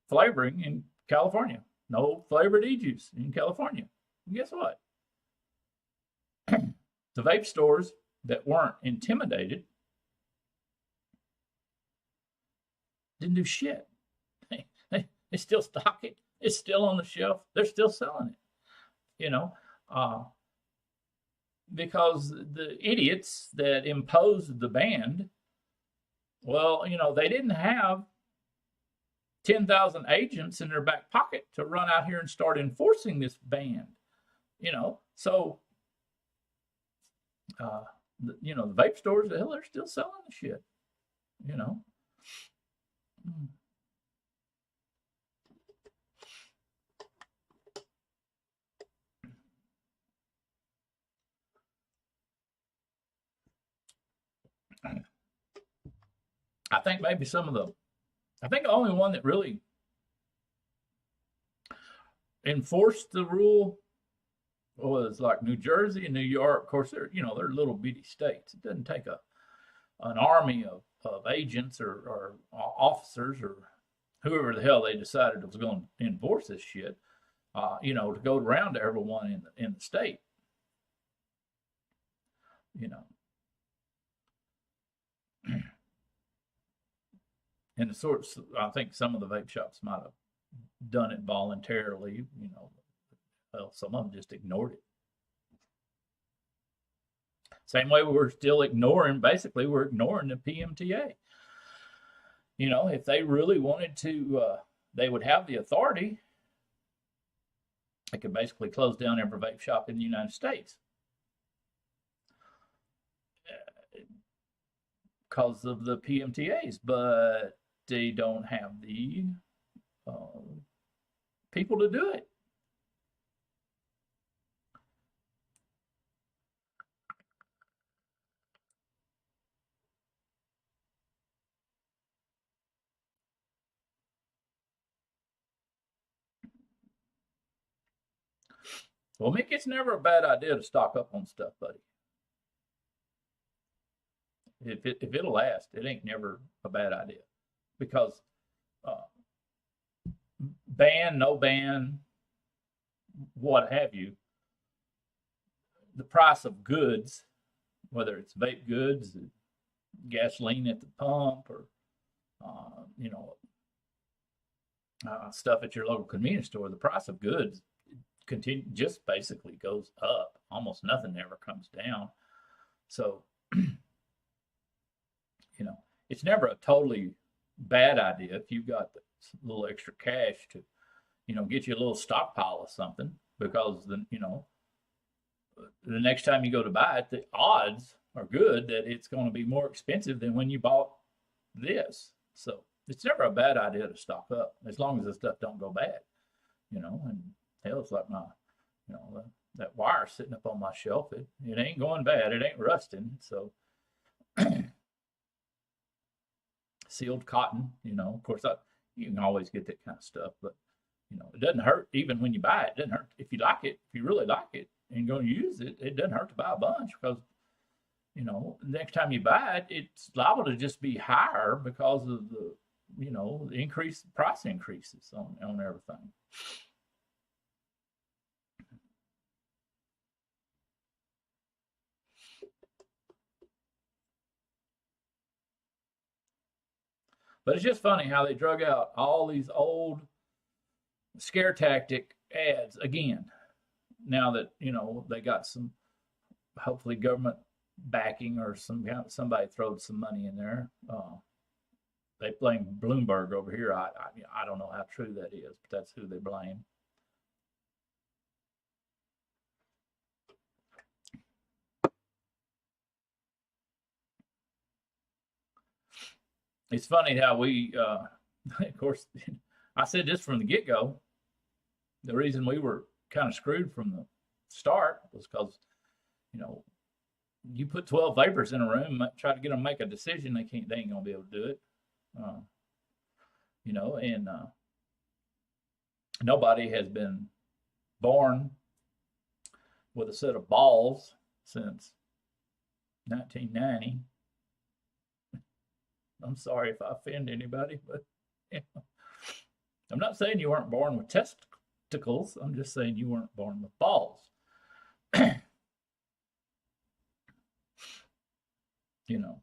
flavoring in California. No flavored e-juice in California. And guess what? The vape stores that weren't intimidated didn't do shit. They still stock it. It's still on the shelf. They're still selling it, because the idiots that imposed the ban, well, they didn't have 10,000 agents in their back pocket to run out here and start enforcing this ban, so, the vape stores, hell, they're still selling the shit, you know. I think maybe I think the only one that really enforced the rule was like New Jersey and New York. Of course, they're little bitty states. It doesn't take an army of agents or officers or whoever the hell they decided was going to enforce this shit, to go around to everyone in the state, And I think some of the vape shops might have done it voluntarily, well, some of them just ignored it. Same way we're still ignoring the PMTA. If they really wanted to, they would have the authority. They could basically close down every vape shop in the United States because of the PMTAs, but they don't have the people to do it. Well, Mick, it's never a bad idea to stock up on stuff, buddy. If it'll last, it ain't never a bad idea, because ban, no ban, what have you, the price of goods, whether it's vape goods, gasoline at the pump, or stuff at your local convenience store, the price of goods just basically goes up. Almost nothing ever comes down. So, it's never a totally bad idea if you've got a little extra cash to, get you a little stockpile of something, because the next time you go to buy it, the odds are good that it's going to be more expensive than when you bought this. So it's never a bad idea to stock up, as long as the stuff don't go bad, and hell, it's like my, that wire sitting up on my shelf. It ain't going bad. It ain't rusting. So sealed cotton, of course, you can always get that kind of stuff, but it doesn't hurt. Even when you buy it, it doesn't hurt. If you like it, if you really like it and going to use it, it doesn't hurt to buy a bunch, because next time you buy it, it's liable to just be higher because of the the price increases on everything. But it's just funny how they drug out all these old scare tactic ads again. Now that they got some, hopefully, government backing, or somebody throwed some money in there. They blame Bloomberg over here. I don't know how true that is, but that's who they blame. It's funny how we, of course, I said this from the get-go. The reason we were kind of screwed from the start was because, you put 12 vapors in a room, try to get them to make a decision, they ain't gonna be able to do it. And Nobody has been born with a set of balls since 1990. I'm sorry if I offend anybody, but you know, I'm not saying you weren't born with testicles. I'm just saying you weren't born with balls. You know,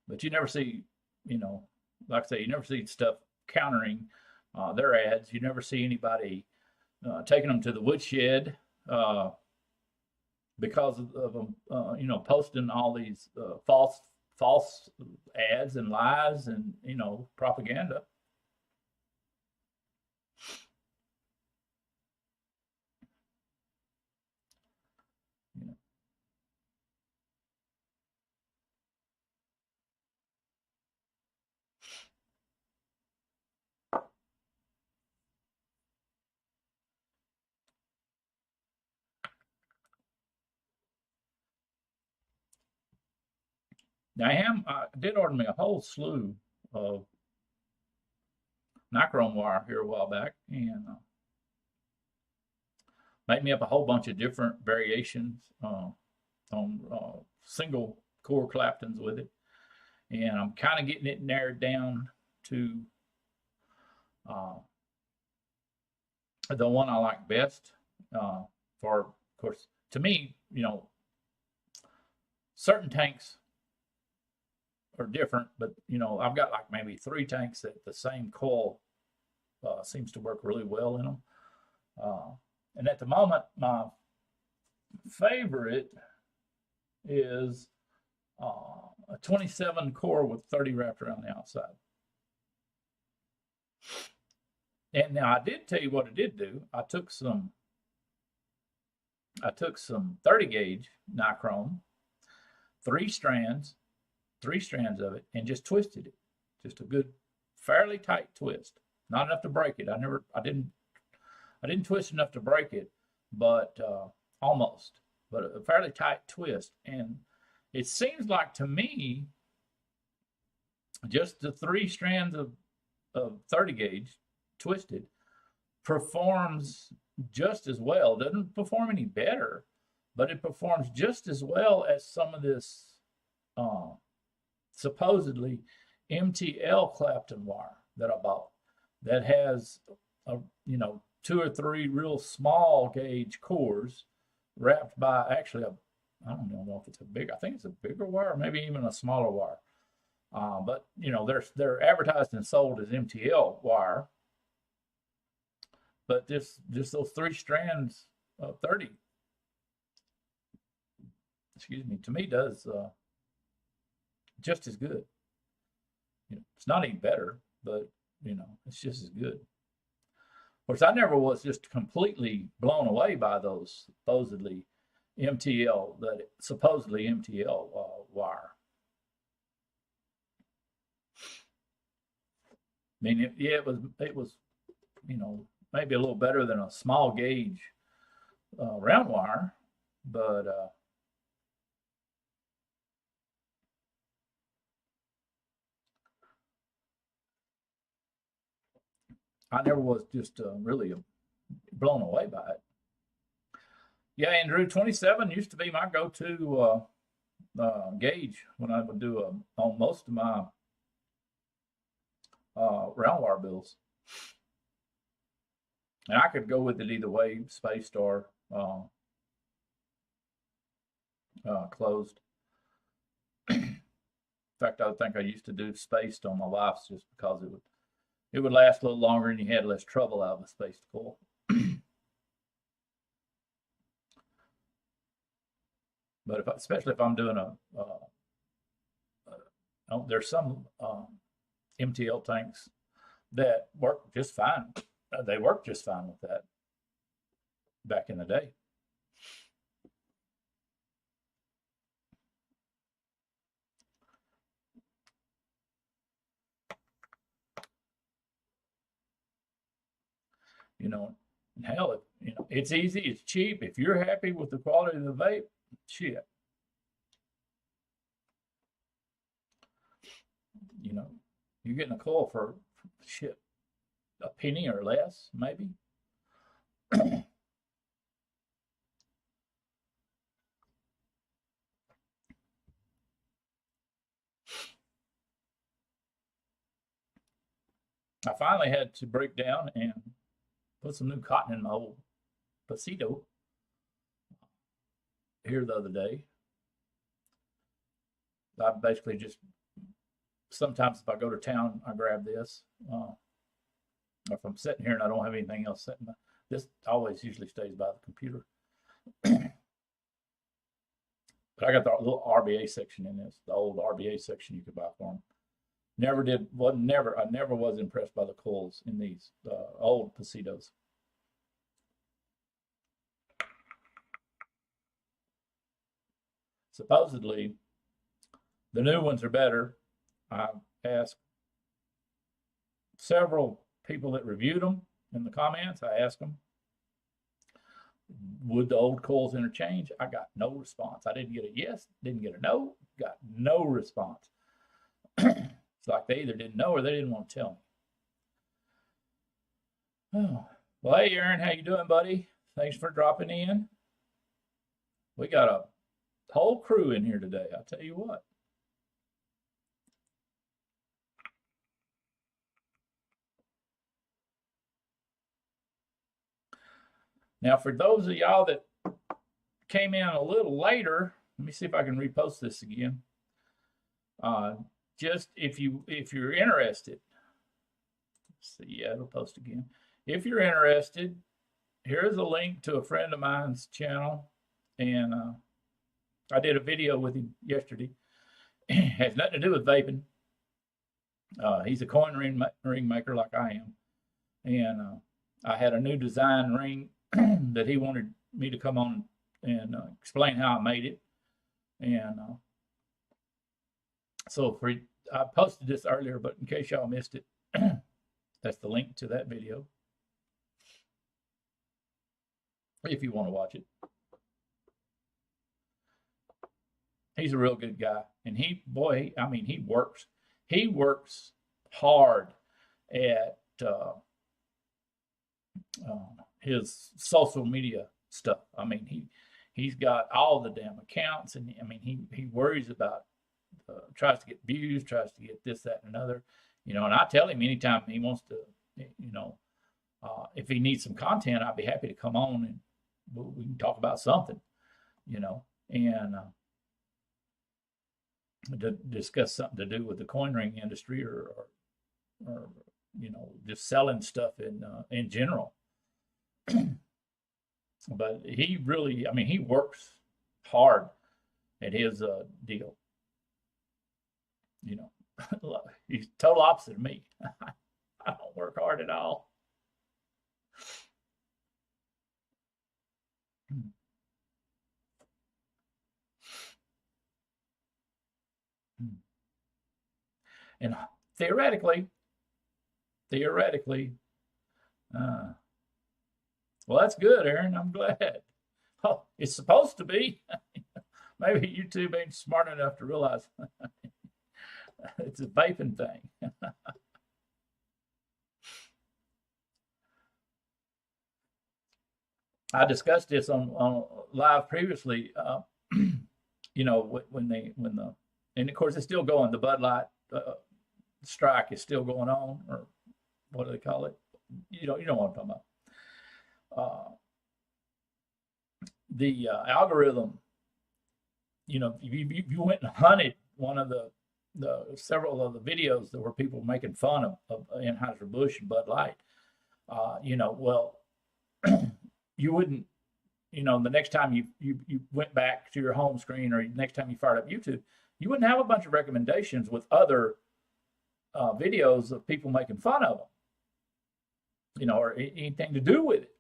but you never see, you know, like I say, you never see stuff countering their ads. You never see anybody taking them to the woodshed because of them, you know, posting all these false ads and lies and propaganda. You know. Now I did order me a whole slew of nichrome wire here a while back, and made me up a whole bunch of different variations on single core Claptons with it, and I'm kind of getting it narrowed down to uh, the one I like best. For of course, to me, certain tanks are different, but I've got like maybe 3 tanks that the same coil seems to work really well in them. And at the moment, my favorite is a 27 core with 30 wrapped around the outside. And now I did tell you what I did do. I took some 30 gauge nichrome, 3 strands of it, and just twisted it. Just a good, fairly tight twist. Not enough to break it. I didn't twist enough to break it, but almost. But a fairly tight twist. And it seems like to me, just the 3 strands of 30 gauge twisted performs just as well. Doesn't perform any better, but it performs just as well as some of this supposedly MTL Clapton wire that I bought that has 2 or 3 real small gauge cores wrapped by actually I don't know if it's I think it's a bigger wire, maybe even a smaller wire. But they're advertised and sold as MTL wire. But just those 3 strands of 30, excuse me, to me does just as good. It's not any better, but it's just as good. Of course, I never was just completely blown away by those supposedly MTL wire. I mean, it was maybe a little better than a small gauge round wire, but I never was just really blown away by it. Yeah, Andrew, 27 used to be my go-to gauge when I would do on most of my round wire bills. And I could go with it either way, spaced or closed. In fact, I think I used to do spaced on my wife's just because it would last a little longer and you had less trouble out of a spaced coil. But especially if I'm doing there's some MTL tanks that work just fine. They work just fine with that back in the day. Hell, it's easy, it's cheap. If you're happy with the quality of the vape, shit. You know, you're getting a coil for shit, a penny or less, maybe. I finally had to break down and put some new cotton in my old pasito here the other day. I basically just, sometimes if I go to town, I grab this. If I'm sitting here and I don't have anything else sitting, this always usually stays by the computer. But I got the little RBA section in this, the old RBA section you could buy for them. I never was impressed by the coils in these old Pasitos. Supposedly, the new ones are better. I asked several people that reviewed them in the comments. I asked them, would the old coils interchange? I got no response. I didn't get a yes, didn't get a no, got no response. It's like they either didn't know or they didn't want to tell me. Oh, well, hey, Aaron, how you doing, buddy? Thanks for dropping in. We got a whole crew in here today, I'll tell you what. Now, for those of y'all that came in a little later, let me see if I can repost this again. Just if you're interested, let's see, yeah, it'll post again. If you're interested, here's a link to a friend of mine's channel, and I did a video with him yesterday. It has nothing to do with vaping. He's a coin ring maker like I am, and I had a new design ring that he wanted me to come on and explain how I made it. And so I posted this earlier, but in case y'all missed it, that's the link to that video if you want to watch it. He's a real good guy, and he works hard at his social media stuff. I mean, he's got all the damn accounts, and I mean, he worries about, tries to get views, tries to get this, that, and another, you know. And I tell him anytime he wants to, you know, if he needs some content, I'd be happy to come on and we can talk about something, you know, and to discuss something to do with the coin ring industry or you know, just selling stuff in general. But he really, I mean, he works hard at his deal. You know, he's total opposite of me. I don't work hard at all. And theoretically, well, that's good, Aaron. I'm glad. Oh, it's supposed to be. Maybe YouTube ain't smart enough to realize it's a vaping thing. I discussed this on live previously. You know, and of course it's still going. The Bud Light strike is still going on, or what do they call it? You know what I'm talking about. The algorithm, you know, if you went and hunted one of the several of the videos that were people making fun of Anheuser-Busch and Bud Light, you know, well, you wouldn't, you know, the next time you went back to your home screen or next time you fired up YouTube, you wouldn't have a bunch of recommendations with other videos of people making fun of them, you know, or anything to do with it.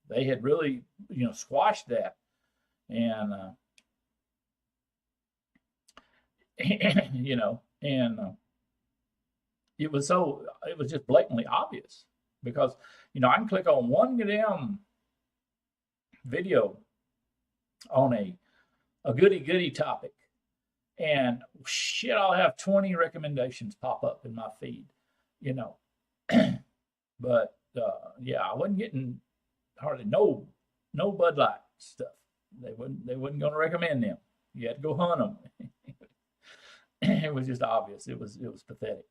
They had really, you know, squashed that, and you know, and it was just blatantly obvious, because, you know, I can click on one damn video on a goody topic, And shit, I'll have 20 recommendations pop up in my feed, you know. But yeah, I wasn't getting hardly no Bud Light stuff. They wasn't going to recommend them. You had to go hunt them. It was just obvious. It was pathetic.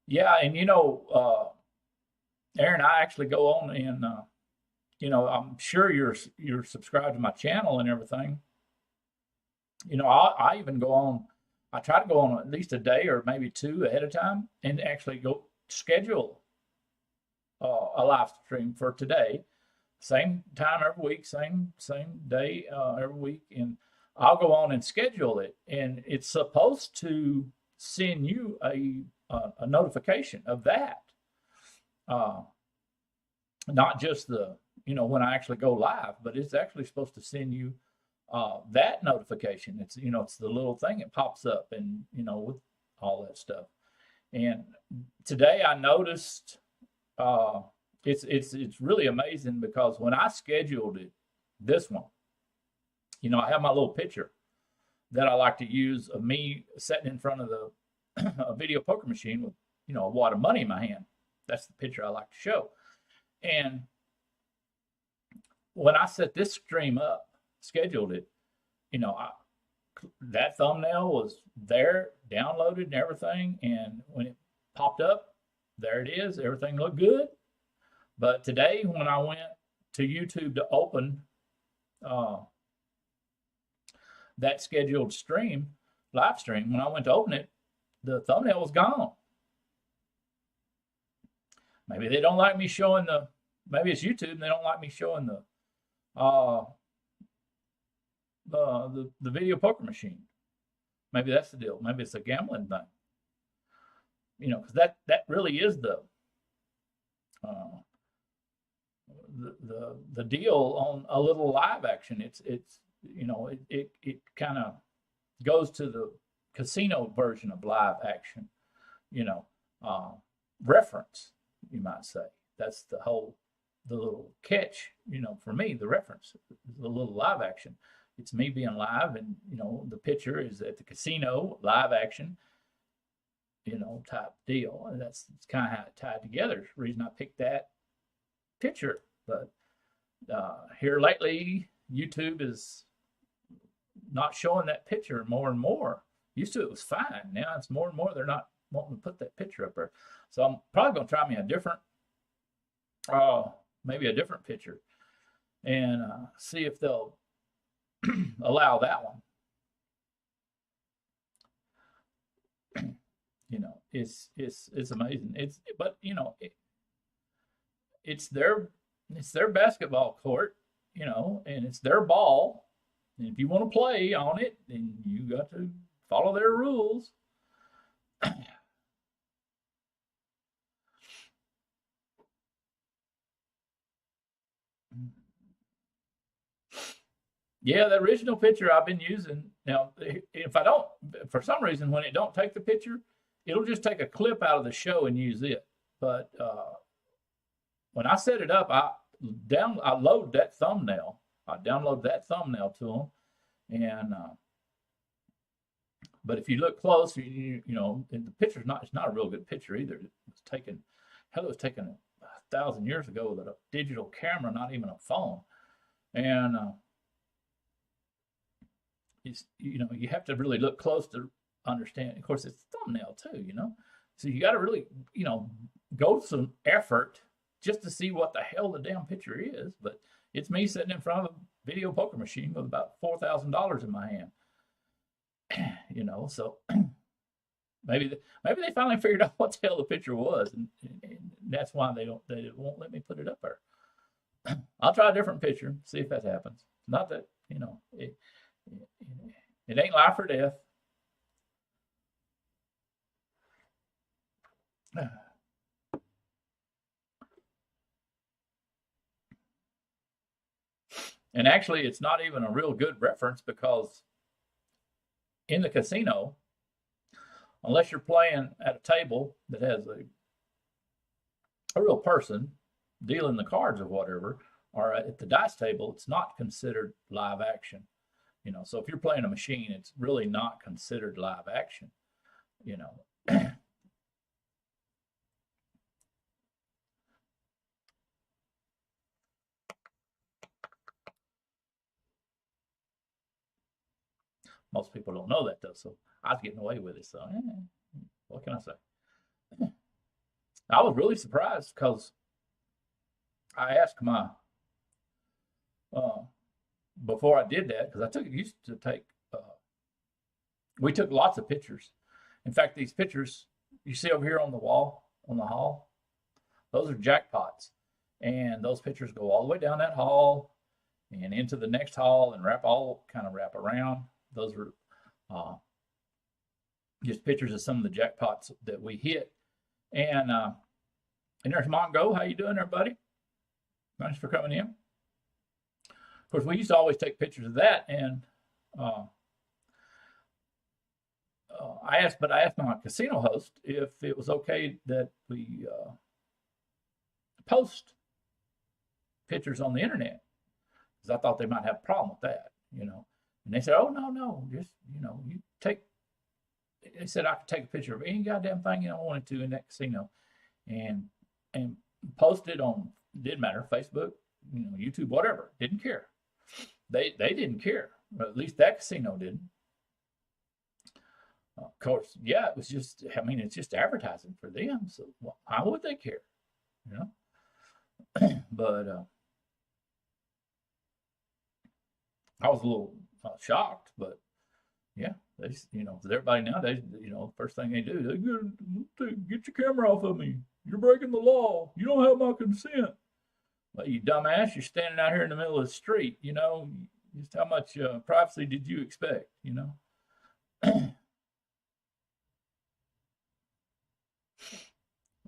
Yeah, and Aaron, I actually go on and I'm sure you're subscribed to my channel and everything. I even go on. I try to go on at least a day or maybe two ahead of time and actually go schedule a live stream for today, same time every week, same day every week, and I'll go on and schedule it, and it's supposed to send you a notification of that, uh, not just when I actually go live, but it's actually supposed to send you that notification. It's the little thing that pops up, and with all that stuff. And today I noticed it's really amazing because when I scheduled this one, I have my little picture that I like to use of me sitting in front of a video poker machine with a wad of money in my hand. That's the picture I like to show. And when I set this stream up, scheduled it, that thumbnail was there, downloaded and everything. And when it popped up, there it is. Everything looked good. But today, when I went to YouTube to open that scheduled live stream, when I went to open it, the thumbnail was gone. Maybe they don't like me showing maybe it's YouTube and they don't like me showing the video poker machine. Maybe that's the deal. Maybe it's a gambling thing. Because that really is the deal on a little live action. It kind of goes to the casino version of live action. Reference, you might say. That's the little catch. For me, the reference, the little live action. It's me being live, and the picture is at the casino, live action, type deal. And that's kind of how it tied together. It's the reason I picked that picture. But here lately, YouTube is not showing that picture more and more. Used to it was fine. Now it's more and more they're not wanting to put that picture up there. So I'm probably going to try me maybe a different picture, and see if they'll allow that one. It's amazing. It's their basketball court, and it's their ball. And if you want to play on it, then you got to follow their rules. Yeah, the original picture I've been using. Now, if I don't, for some reason, when it don't take the picture, it'll just take a clip out of the show and use it. But when I set it up, I load that thumbnail. I download that thumbnail to them, and but if you look close, and the picture's it's not a real good picture either. It was taken 1,000 years ago with a digital camera, not even a phone, and you have to really look close to understand. Of course, it's thumbnail too, so you got to really go to some effort just to see what the hell the damn picture is. But it's me sitting in front of a video poker machine with about $4,000 in my hand. So maybe they finally figured out what the hell the picture was, and that's why they won't let me put it up there. I'll try a different picture, see if that happens. Not that it ain't life or death. And actually, it's not even a real good reference, because in the casino, unless you're playing at a table that has a a real person dealing the cards or whatever, or at the dice table, it's not considered live action. So if you're playing a machine, it's really not considered live action. You know, most people don't know that though. So I was getting away with it. So what can I say? I was really surprised because I asked my before I did that, because used to take we took lots of pictures. In fact, these pictures you see over here on the wall on the hall, those are jackpots, and those pictures go all the way down that hall and into the next hall and wrap around. Those are just pictures of some of the jackpots that we hit. And there's Mongo. How you doing there, buddy? Thanks for coming in. Of course, we used to always take pictures of that, and I asked my casino host if it was okay that we post pictures on the internet, because I thought they might have a problem with that, And they said, "Oh no, just you take." They said I could take a picture of any goddamn thing I wanted to in that casino, and post it on, didn't matter, Facebook, YouTube, whatever. Didn't care. They didn't care. Or at least that casino didn't. Of course, yeah, it was just. I mean, it's just advertising for them. So how would they care? But I was a little shocked, but yeah, they, everybody nowadays, first thing they do, they get your camera off of me. You're breaking the law. You don't have my consent. Well, you dumbass, you're standing out here in the middle of the street. Just how much privacy did you expect? Well,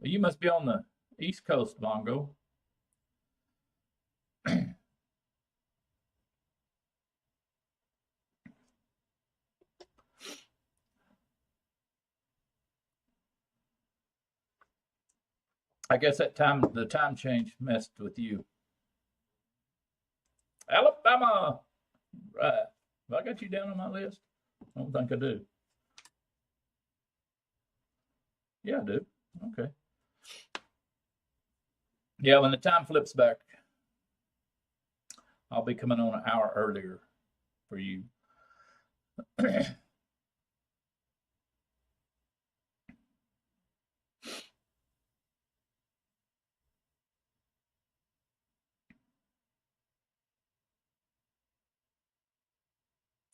you must be on the East Coast, Bongo. I guess the time change messed with you. Alabama. Right. Have I got you down on my list? I don't think I do. Yeah, I do. Okay. Yeah, when the time flips back, I'll be coming on an hour earlier for you.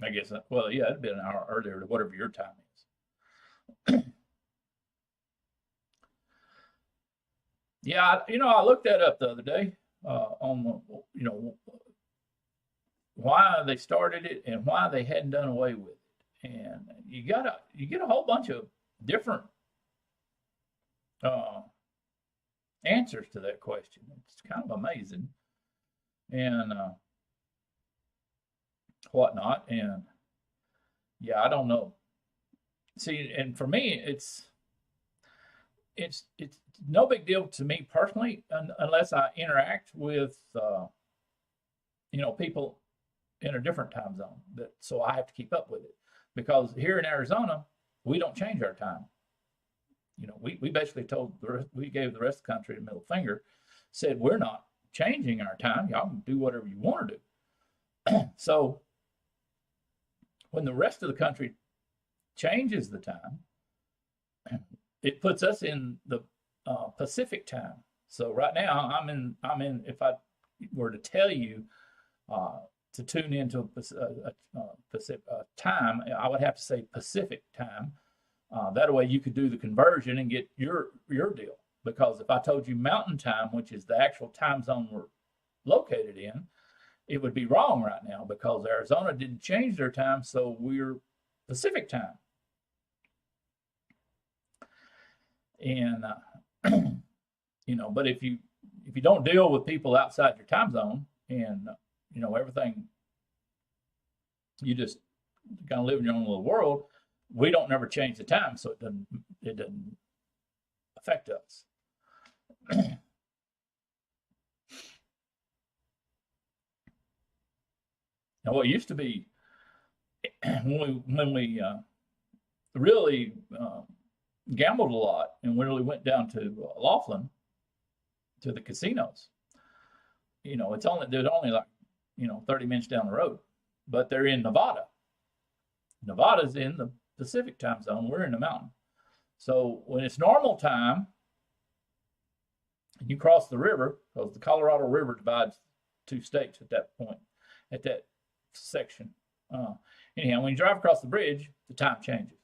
I guess, well, yeah, it'd be an hour earlier to whatever your time is. Yeah, I looked that up the other day on, why they started it and why they hadn't done away with it. And you get a whole bunch of different answers to that question. It's kind of amazing. And whatnot. And yeah, I don't know. See, and for me, it's no big deal to me personally, unless I interact with people in a different time zone. So I have to keep up with it, because here in Arizona, we don't change our time. We basically we gave the rest of the country the middle finger, said we're not changing our time. Y'all can do whatever you want to do. So when the rest of the country changes the time, it puts us in the Pacific time. So right now I'm in. If I were to tell you to tune into Pacific time, I would have to say Pacific time. That way you could do the conversion and get your deal. Because if I told you Mountain time, which is the actual time zone we're located in, it would be wrong right now, because Arizona didn't change their time, so we're Pacific time. And but if you don't deal with people outside your time zone, and everything, you just kind of live in your own little world, we don't never change the time, so it doesn't affect us. Now, what used to be when we really gambled a lot and we really went down to Laughlin to the casinos. They're only like 30 minutes down the road, but they're in Nevada. Nevada's in the Pacific time zone. We're in the mountain. So when it's normal time, and you cross the river, because the Colorado River divides two states at that point, at that section. Anyhow, when you drive across the bridge, the time changes.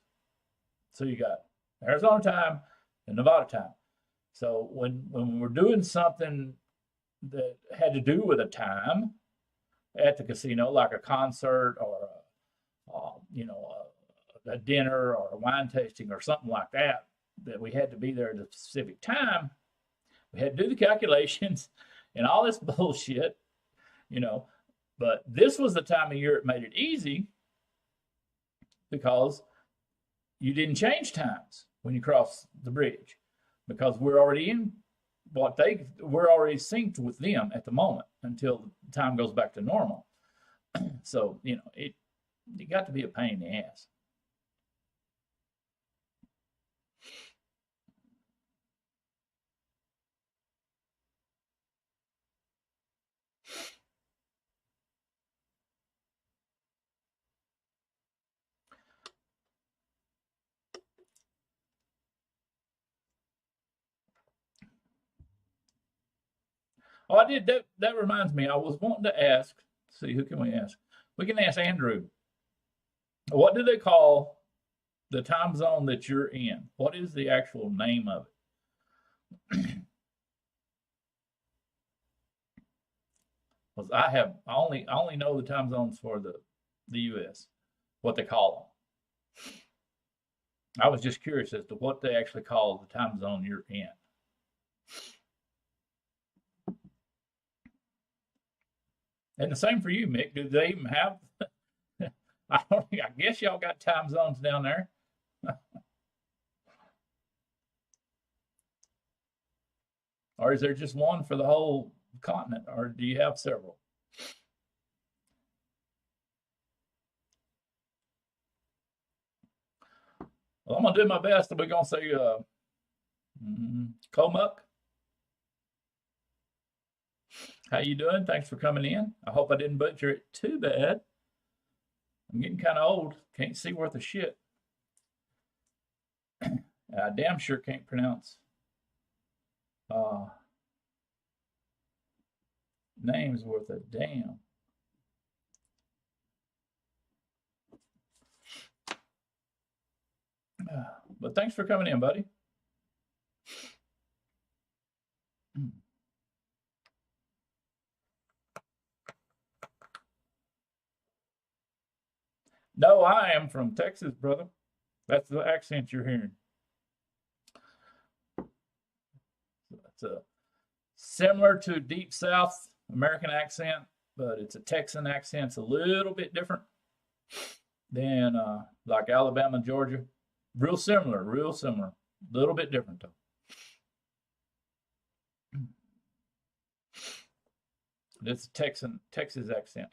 So you got Arizona time and Nevada time. So when we're doing something that had to do with a time at the casino, like a concert or a dinner or a wine tasting or something like that, that we had to be there at a specific time, we had to do the calculations and all this bullshit, But this was the time of year it made it easy because you didn't change times when you cross the bridge, because we're already in we're already synced with them at the moment until the time goes back to normal. So, it got to be a pain in the ass. Oh, I did that. That reminds me. I was wanting to ask. See, who can we ask? We can ask Andrew. What do they call the time zone that you're in? What is the actual name of it? Because I only know the time zones for the U.S. What they call them. I was just curious as to what they actually call the time zone you're in. And the same for you, Mick. Do they even have? I guess y'all got time zones down there. Or is there just one for the whole continent, or do you have several? Well, I'm gonna do my best. We're gonna say Comuck. How you doing? Thanks for coming in. I hope I didn't butcher it too bad. I'm getting kind of old. Can't see worth a shit. I damn sure can't pronounce names worth a damn. But thanks for coming in, buddy. No, I am from Texas, brother. That's the accent you're hearing. It's a similar to deep South American accent, but it's a Texan accent. It's a little bit different than like Alabama, Georgia. Real similar, a little bit different though. It's a Texas accent.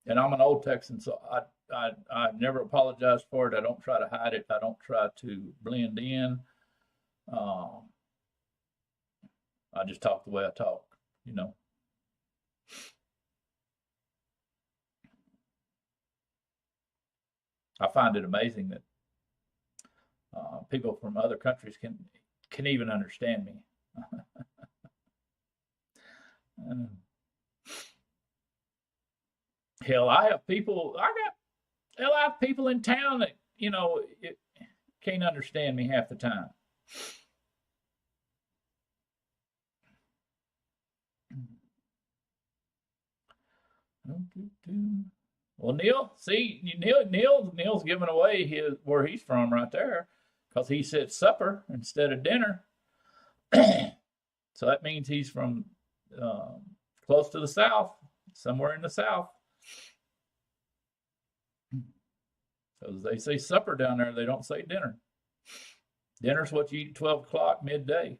And I'm an old Texan, so I never apologize for it. I don't try to hide it. I don't try to blend in. I just talk the way I talk, I find it amazing that people from other countries can even understand me. Hell, I have people in town that can't understand me half the time. Well, Neil's giving away where he's from right there, because he said supper instead of dinner. So that means he's from close to the South, somewhere in the South. Because they say supper down there, they don't say dinner. Dinner's what you eat at 12 o'clock midday.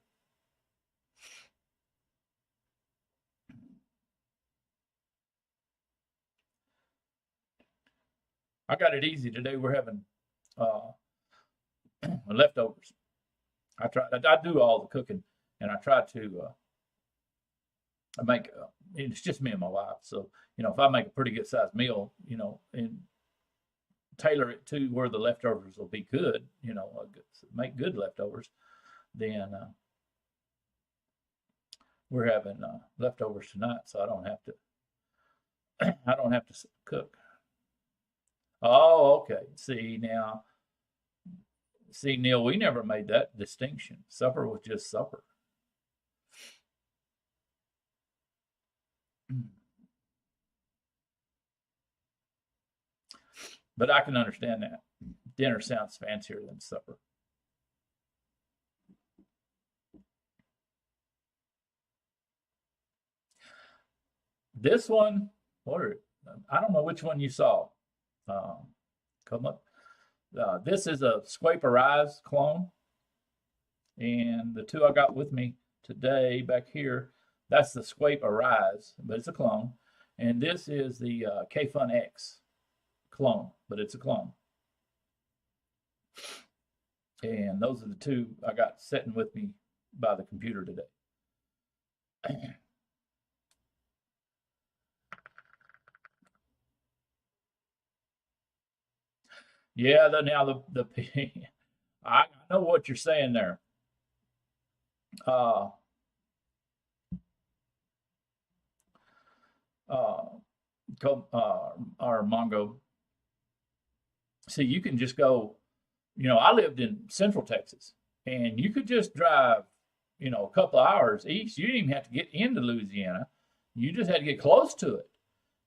I got it easy today. We're having uh, leftovers. I do all the cooking, and I try to make. It's just me and my wife, so if I make a pretty good sized meal, and tailor it to where the leftovers will be good, make good leftovers, then we're having leftovers tonight, so I don't have to. I don't have to cook. Oh, okay. See, Neil, we never made that distinction. Supper was just supper. But I can understand that. Dinner sounds fancier than supper. This one, I don't know which one you saw. Come up. This is a Scrape Arise clone, and the two I got with me today back here, that's the Scrape Arise, but it's a clone, and this is the K-Fun X clone, but it's a clone. And those are the two I got sitting with me by the computer today. Yeah, I know what you're saying there. Uh, uh, or Mongo. See, you can just go. I lived in Central Texas, and you could just drive, a couple of hours east. You didn't even have to get into Louisiana. You just had to get close to it,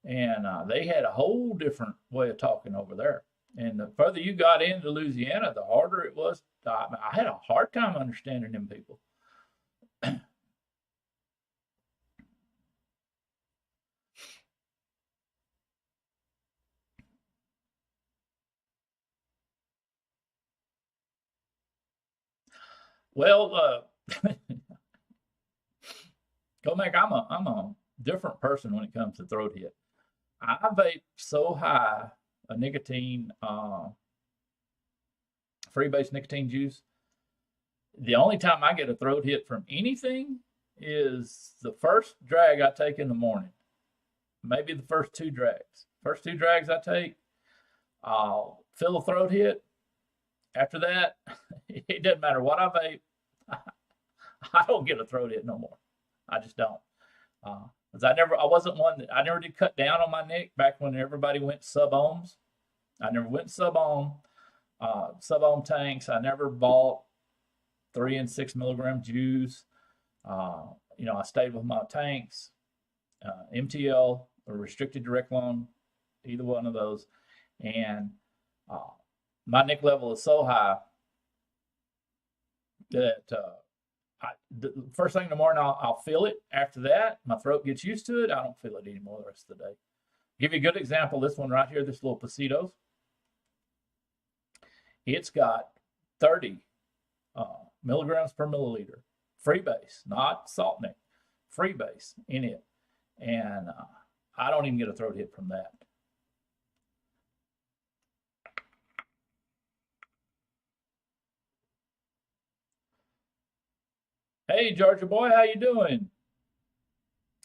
and they had a whole different way of talking over there. And the further you got into Louisiana, the harder it was. I had a hard time understanding them people. Well, go make. I'm a different person when it comes to throat hit. I vape so high a nicotine, free base nicotine juice. The only time I get a throat hit from anything is the first drag I take in the morning. Maybe the first two drags. First two drags I take, I'll feel a throat hit. After that, it doesn't matter what I vape. I don't get a throat hit no more. I just don't. Because I wasn't one that I never did cut down on my nic back when everybody went sub ohms. I never went sub ohm tanks. I never bought 3 and 6 milligram juice. I stayed with my tanks, MTL or restricted direct loan, either one of those. And my nic level is so high that the first thing in the morning I'll feel it. After that, my throat gets used to it. I don't feel it anymore the rest of the day. Give you a good example. This one right here, this little Pasitos. It's got 30 milligrams per milliliter, free base, not salt nic, free base in it. And I don't even get a throat hit from that. Hey, Georgia boy, how you doing?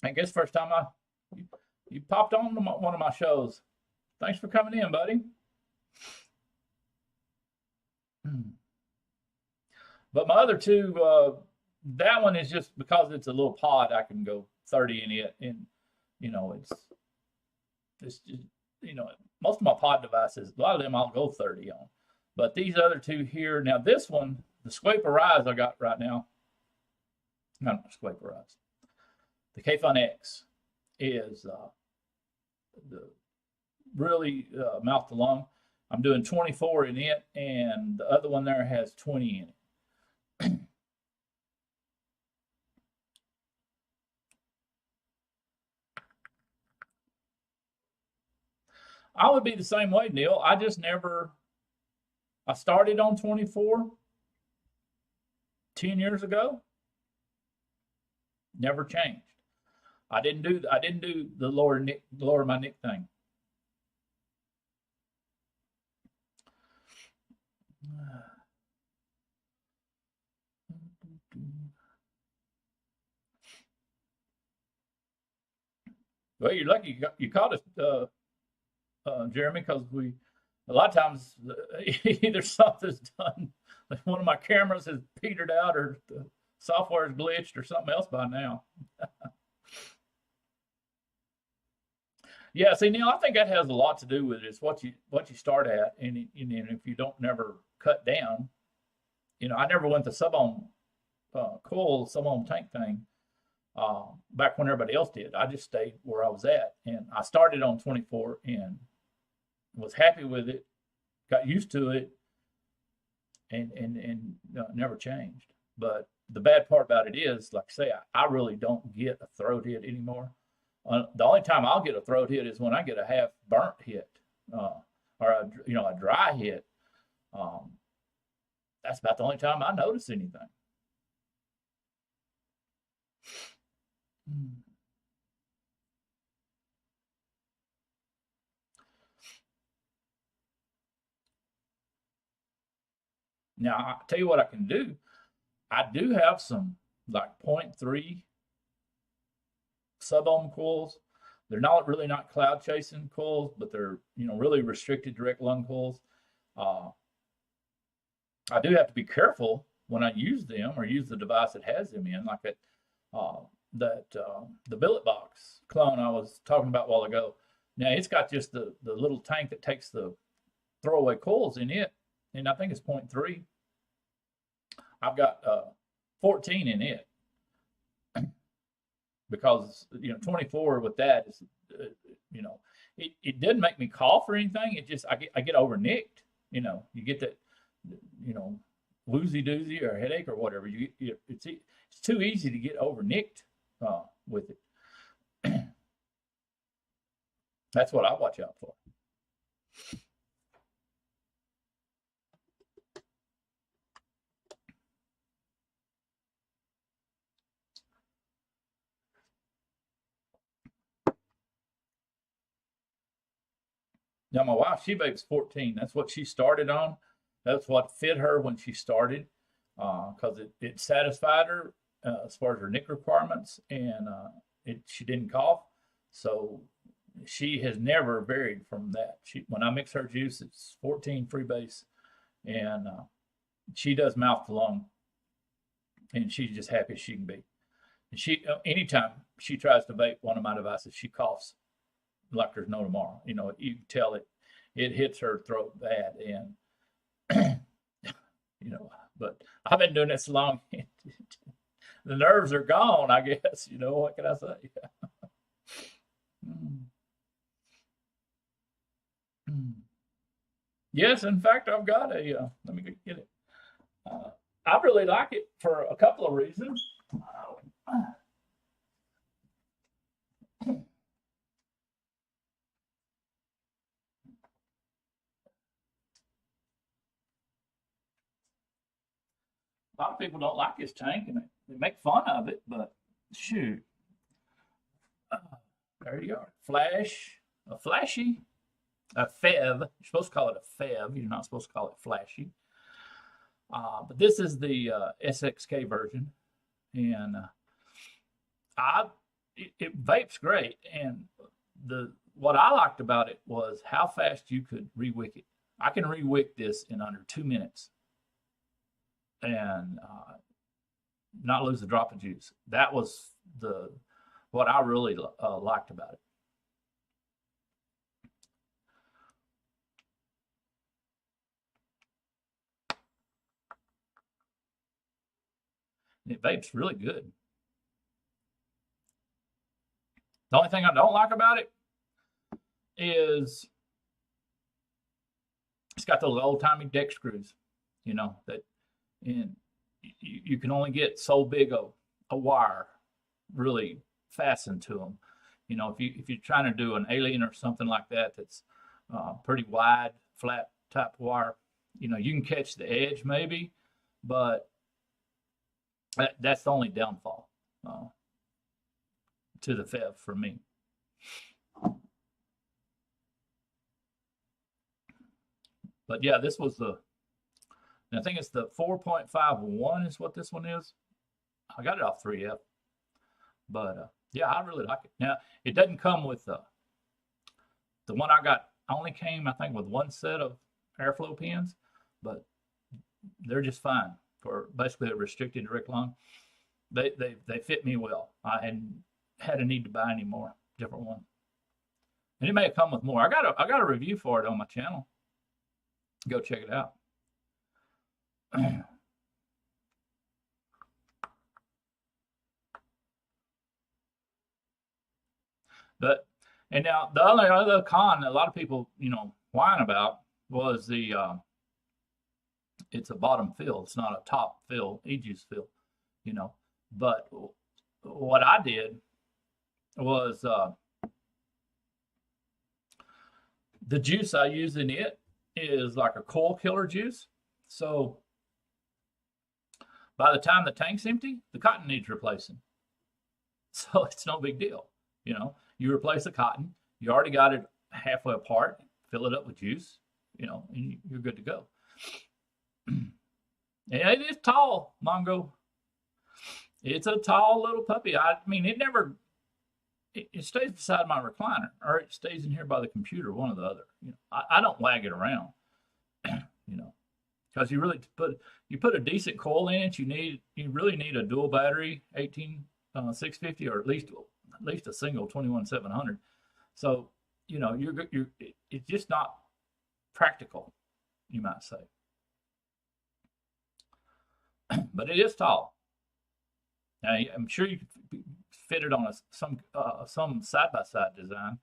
I guess first time you popped on to one of my shows. Thanks for coming in, buddy. But my other two, that one is just because it's a little pod, I can go 30 in it, and it's just most of my pod devices, a lot of them I'll go 30 on. But these other two here, now this one, the Scrape Arise I got right now, not Scrape Arise, the K-Fun X is the really mouth to lung. I'm doing 24 in it, and the other one there has 20 in it. I would be the same way, Neil. I just never I started on 24 10 years ago. Never changed. I didn't do the lower my nick thing. Well, you're lucky you caught us, Jeremy, because a lot of times either something's done, one of my cameras has petered out, or the software's glitched, or something else by now. Yeah, see, Neil, I think that has a lot to do with it. It's what you start at, and if you don't never cut down, I never went the sub-ohm coil, sub-ohm tank thing back when everybody else did. I just stayed where I was at, and I started on 24 and was happy with it, got used to it, and never changed. But the bad part about it is, like I say, I really don't get a throat hit anymore. The only time I'll get a throat hit is when I get a half burnt hit, or a dry hit. That's about the only time I notice anything. Now, I'll tell you what I can do. I do have some like 0.3 sub-ohm coils. They're not cloud chasing coils, but they're really restricted direct lung coils. I do have to be careful when I use them or use the device that has them in, like the billet box clone I was talking about a while ago. Now it's got just the little tank that takes the throwaway coils in it, and I think it's 0.3. I've got 14 in it because 24 with that is it doesn't make me cough or anything. It just I get over nicked. You get that woozy doozy or headache or whatever. It's too easy to get over nicked with it. That's what I watch out for. Now my wife, she vapes 14. That's what she started on. That's what fit her when she started, because it satisfied her as far as her nick requirements, and she didn't cough. So she has never varied from that. When I mix her juice, it's 14 freebase, and she does mouth to lung, and she's just happy as she can be. And anytime she tries to vape one of my devices, she coughs like there's no tomorrow. You can tell it hits her throat bad, and but I've been doing this so long, the nerves are gone, I guess. What can I say? Yes, in fact, I've got let me get it. I really like it for a couple of reasons. A lot of people don't like this tank, and they make fun of it, but shoot. There you are. A flashy, a FEV. You're supposed to call it a FEV. You're not supposed to call it flashy. But this is the SXK version, and it vapes great. And what I liked about it was how fast you could re-wick it. I can re-wick this in under 2 minutes and not lose a drop of juice. That was what I really liked about it. It vapes really good. The only thing I don't like about it is it's got those old-timey deck screws, that, and you can only get so big a wire really fastened to them. If you're trying to do an alien or something like that, that's pretty wide, flat type wire, You can catch the edge maybe, but that's the only downfall to the FEV for me. But yeah, this was I think it's the 4.51 is what this one is. I got it off 3F. But yeah, I really like it. Now, it doesn't come with the one I got only came, I think, with one set of airflow pins, but they're just fine for basically a restricted direct lung. They fit me well. I hadn't had a need to buy any more different one. And it may come with more. I got a review for it on my channel. Go check it out. And now the other con a lot of people, whine about was it's a bottom fill. It's not a top fill, e-juice fill, But what I did was the juice I use in it is like a coil killer juice. So by the time the tank's empty, the cotton needs replacing. So it's no big deal, You replace the cotton, you already got it halfway apart, fill it up with juice, and you're good to go. And it is tall, Mongo. It's a tall little puppy. I mean, it stays beside my recliner, or it stays in here by the computer, one or the other. I don't wag it around, because you really put a decent coil in it. You really need a dual battery 18650, or at least a single 21700. So it's just not practical, you might say. But it is tall. Now, I'm sure you could fit it on some side-by-side design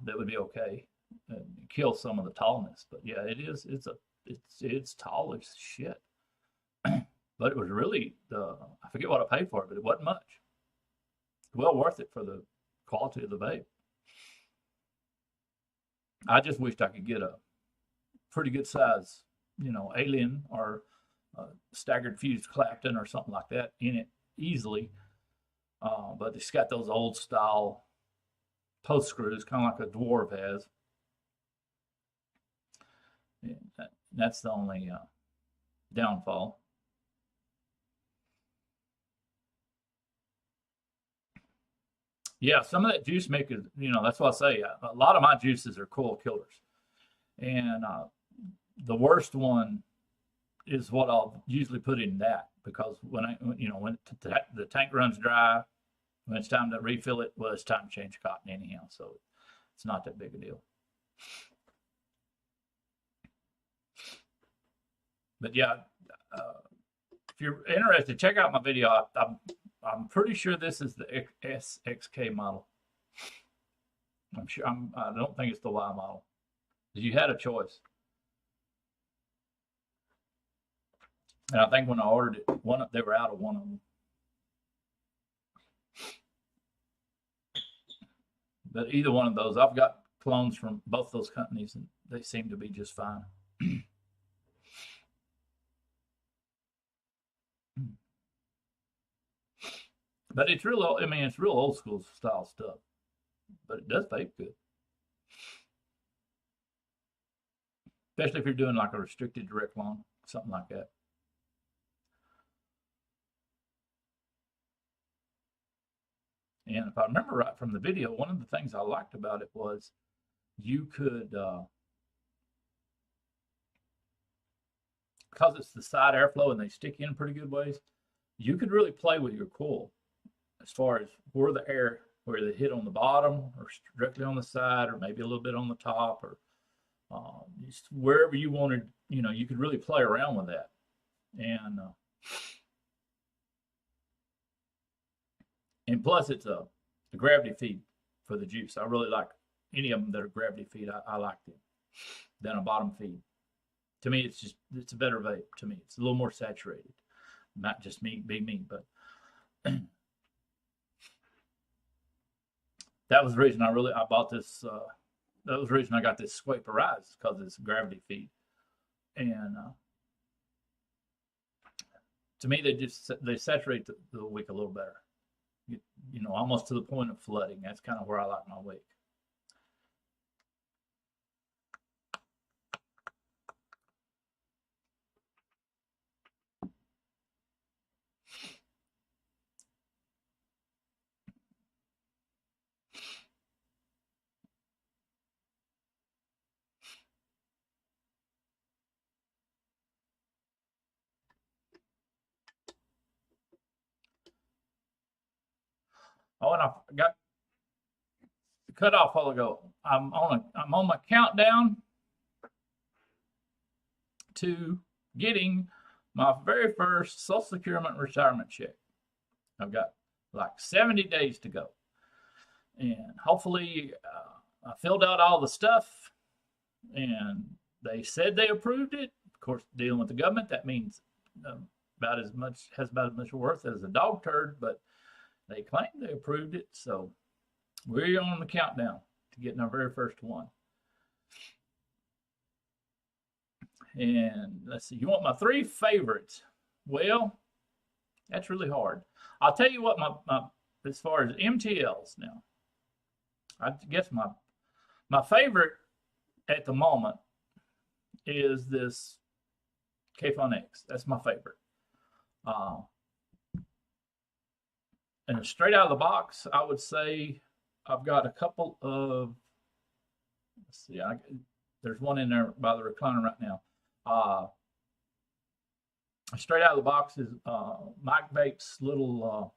that would be okay and kill some of the tallness. But yeah, it is. It's tall as shit. But it was really I forget what I paid for it, but it wasn't much. Well worth it for the quality of the vape. I just wished I could get a pretty good size, Alien or staggered fused Clapton or something like that in it easily. But it's got those old style post screws, kind of like a Dwarf has. And that's the only downfall. Yeah, some of that juice maker, that's what I say. A lot of my juices are coil killers. And the worst one is what I'll usually put in that, because when the tank runs dry, when it's time to refill it, well, it's time to change cotton anyhow. So it's not that big a deal. But yeah, if you're interested, check out my video. I'm pretty sure this is the SXK model. I'm sure. I don't think it's the Y model. You had a choice, and I think when I ordered it, they were out of one of them. But either one of those, I've got clones from both those companies, and they seem to be just fine. But it's real. I mean, it's real old school style stuff. But it does vape good, especially if you're doing like a restricted direct lung, something like that. And if I remember right from the video, one of the things I liked about it was you could, because it's the side airflow and they stick in pretty good ways, you could really play with your coil as far as where they hit on the bottom or directly on the side, or maybe a little bit on the top, or just wherever you wanted. You could really play around with that. And plus, it's a gravity feed for the juice. I really like any of them that are gravity feed. I like them than a bottom feed. To me, it's a better vape. To me, it's a little more saturated. Not just me, but that was the reason I bought this. That was the reason I got this Squaper Rise, because it's gravity feed. And to me, they saturate the wick a little better. You know, almost to the point of flooding. That's kind of where I like my wick. Oh, and I got cut off a while ago. I'm on my countdown to getting my very first Social Security retirement check. I've got like 70 days to go, and hopefully I filled out all the stuff, and they said they approved it. Of course, dealing with the government, that means about as much worth as a dog turd, but they claim they approved it, so we're on the countdown to getting our very first one. And let's see, you want my 3 favorites? Well, that's really hard. I'll tell you what, my as far as MTLs now, I guess my favorite at the moment is this K-Fun X. That's my favorite. And straight out of the box, I would say I've got a couple of. Let's see, there's one in there by the recliner right now. Straight out of the box is Mike Bates' little,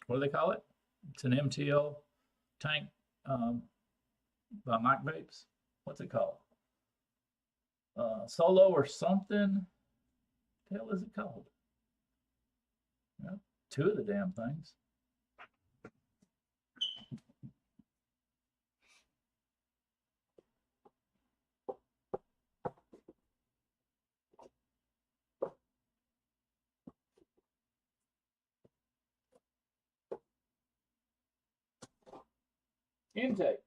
what do they call it? It's an MTL tank by Mike Bates. What's it called? Solo or something? What the hell is it called? Yeah, 2 of the damn things. Intake.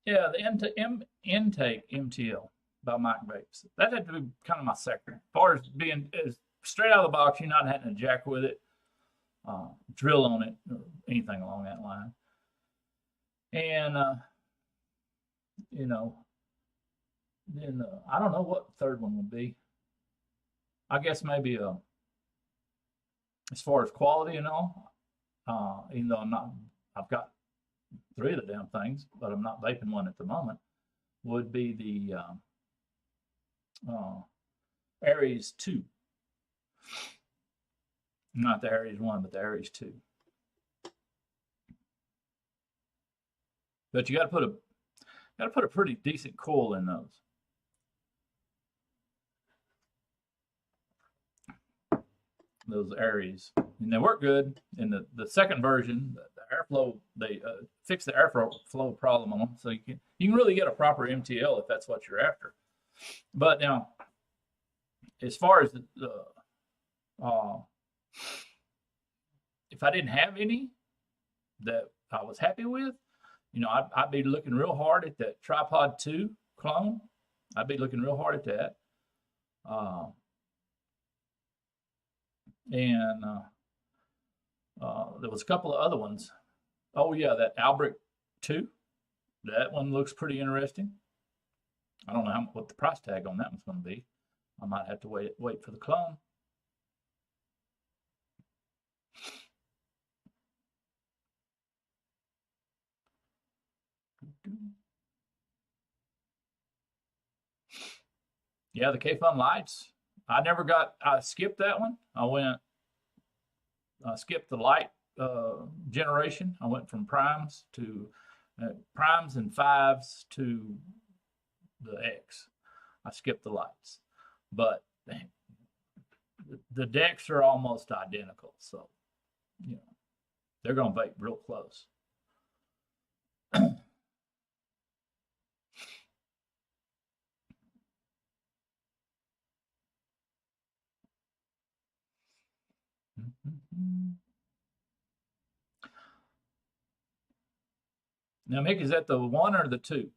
Yeah, the intake MTL by Mike Bates. That had to be kind of my second. As far as being as straight out of the box, you're not having to jack with it, drill on it, or anything along that line. And you know, then I don't know what the third one would be. I guess maybe as far as quality and all, even though I've got 3 of the damn things, but I'm not vaping one at the moment, would be the Aries 2. Not the Aries 1, but the Aries 2. But you got to put a pretty decent coil in those. Those Aries, and they work good. In the second version, the airflow, they fix the airflow problem on them, so you can really get a proper MTL if that's what you're after. But now, as far as if I didn't have any that I was happy with, you know, I'd be looking real hard at that Tripod 2 clone. I'd be looking real hard at that. And there was a couple of other ones. Oh yeah, that Albrecht 2. That one looks pretty interesting. I don't know what the price tag on that one's going to be. I might have to wait for the clone. Yeah, the K-Fun lights. I skipped that one. I skipped the light generation. I went from primes and 5s to the X. I skipped the lights, but the decks are almost identical, so you know they're going to vape real close. Now, Mick, is that the 1 or the 2?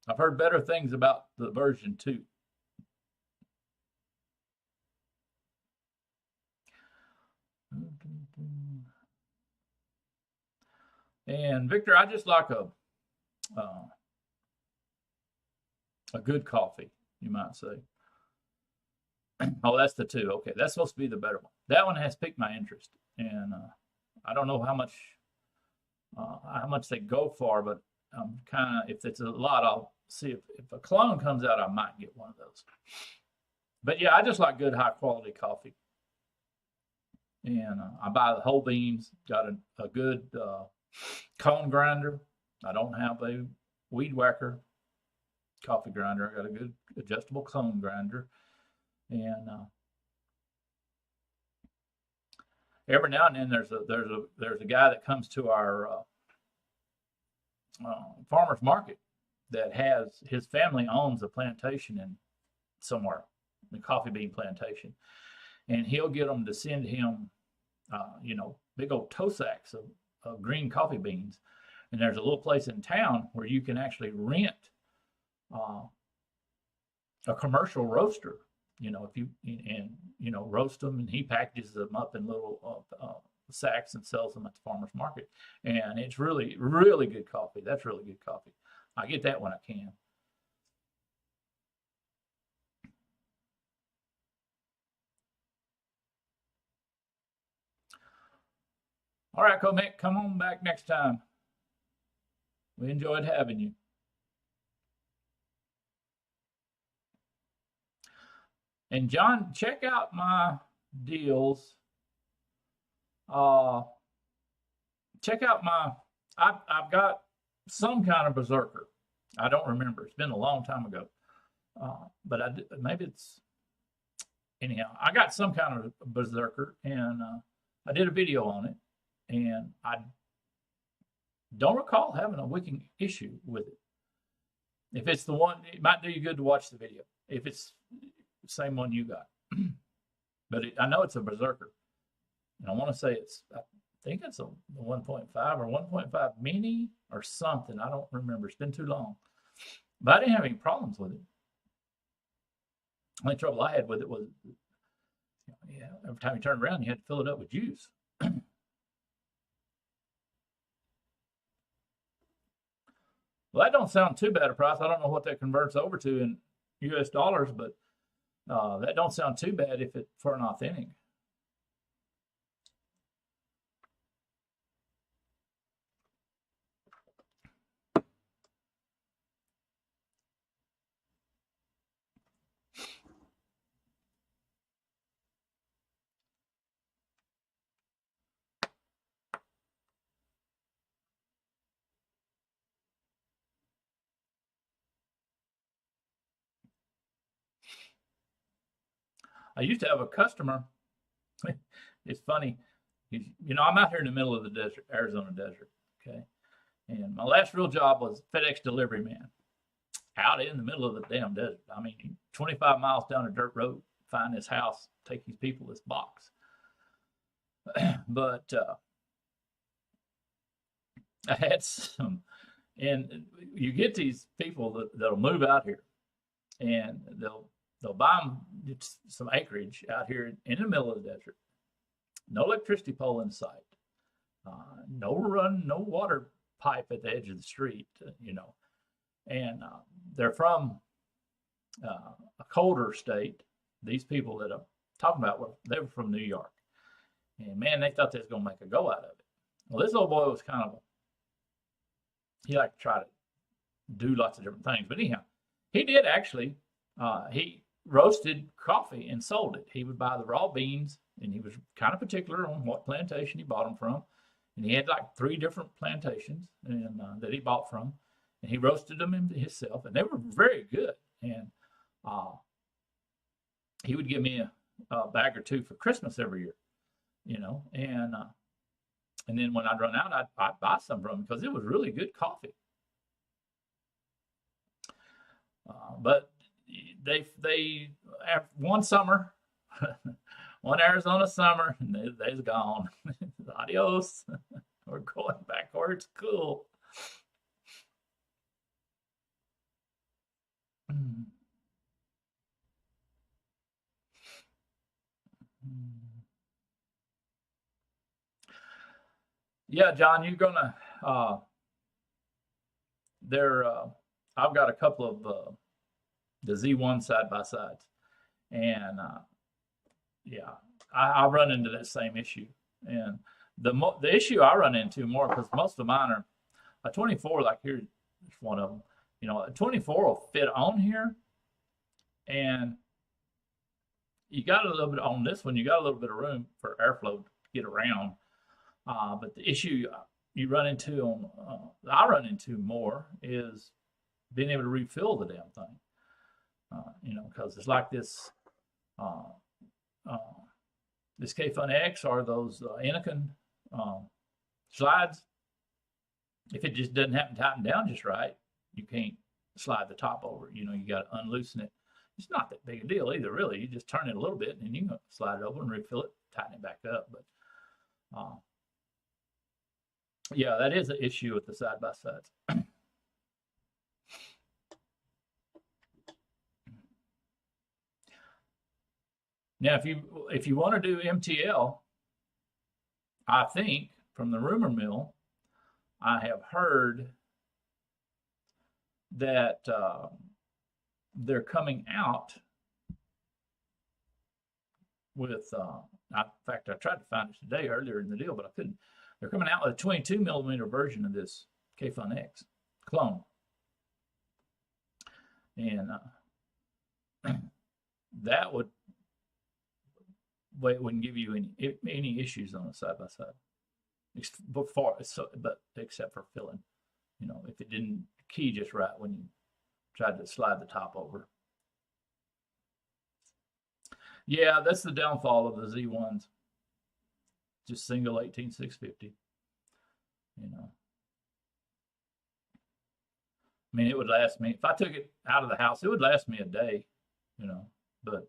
I've heard better things about the version 2. And Victor, I just like a good coffee, you might say. Oh, that's the 2. Okay, that's supposed to be the better one. That one has piqued my interest, and I don't know how much they go for, but I'm kind of, if it's a lot, I'll see if a clone comes out, I might get one of those. But yeah, I just like good high quality coffee, and I buy the whole beans. Got a good cone grinder. I don't have a weed whacker coffee grinder. I got a good adjustable cone grinder, and every now and then there's a guy that comes to our farmers market that has, his family owns a plantation in somewhere, the coffee bean plantation, and he'll get them to send him big old tow sacks of green coffee beans. And there's a little place in town where you can actually rent a commercial roaster, if you roast them, and he packages them up in little sacks and sells them at the farmer's market. And it's really, really good coffee. That's really good coffee. I get that when I can. All right, Mick, come on back next time. We enjoyed having you. And John, check out my deals. Check out I've got some kind of berserker. I don't remember. It's been a long time ago. But maybe it's, anyhow, I got some kind of berserker, and I did a video on it, and I don't recall having a wicking issue with it. If it's the one, it might do you good to watch the video. If it's the same one you got. But I know it's a berserker. And I want to say I think it's a 1.5 or 1.5 mini or something. I don't remember. It's been too long. But I didn't have any problems with it. The only trouble I had with it was, every time you turned around, you had to fill it up with juice. Well, that don't sound too bad a price. I don't know what that converts over to in US dollars, but that don't sound too bad if for an authentic. I used to have a customer. It's funny. I'm out here in the middle of the desert, Arizona desert. Okay. And my last real job was FedEx delivery man out in the middle of the damn desert. I mean, 25 miles down a dirt road, find this house, take these people this box. But I had some, and you get these people that'll move out here, and they'll buy them some acreage out here in the middle of the desert. No electricity pole in sight. No water pipe at the edge of the street, And they're from a colder state. These people that I'm talking about, they were from New York. And man, they thought they was going to make a go out of it. Well, this old boy was he liked to try to do lots of different things. But anyhow, he did actually, he roasted coffee and sold it. He would buy the raw beans, and he was kind of particular on what plantation he bought them from. And he had like 3 different plantations that he bought from, and he roasted them himself, and they were very good. And he would give me a bag or 2 for Christmas every year, and then when I'd run out, I'd buy some from him because it was really good coffee. But they one summer, one Arizona summer, and they's gone. Adios. We're going backwards. Cool. Yeah, John, you're gonna there. I've got a couple of the Z1 side by sides, and yeah, I run into that same issue. And the issue I run into more because most of mine are a 24. Like here's one of them. You know, a 24 will fit on here, and you got a little bit on this one. You got a little bit of room for airflow to get around. But the issue you run into on I run into more is being able to refill the damn thing. You know, because it's like this uh, uh, this K-Fun X or those Anakin slides. If it just doesn't happen to tighten down just right, you can't slide the top over. You know, you got to unloosen it. It's not that big a deal either, really. You just turn it a little bit and then you can slide it over and refill it, tighten it back up. But yeah, that is an issue with the side by sides. Now, if you want to do MTL, I think from the rumor mill, I have heard that they're coming out with. In fact, I tried to find it today earlier in the deal, but I couldn't. They're coming out with a 22 millimeter version of this K-Fun X clone, and that wouldn't give you any issues on the side by side, but except for filling. You know, if it didn't key just right when you tried to slide the top over. Yeah, that's the downfall of the Z1s. Just single 18650. You know, I mean, it would last me if I took it out of the house. It would last me a day. You know, but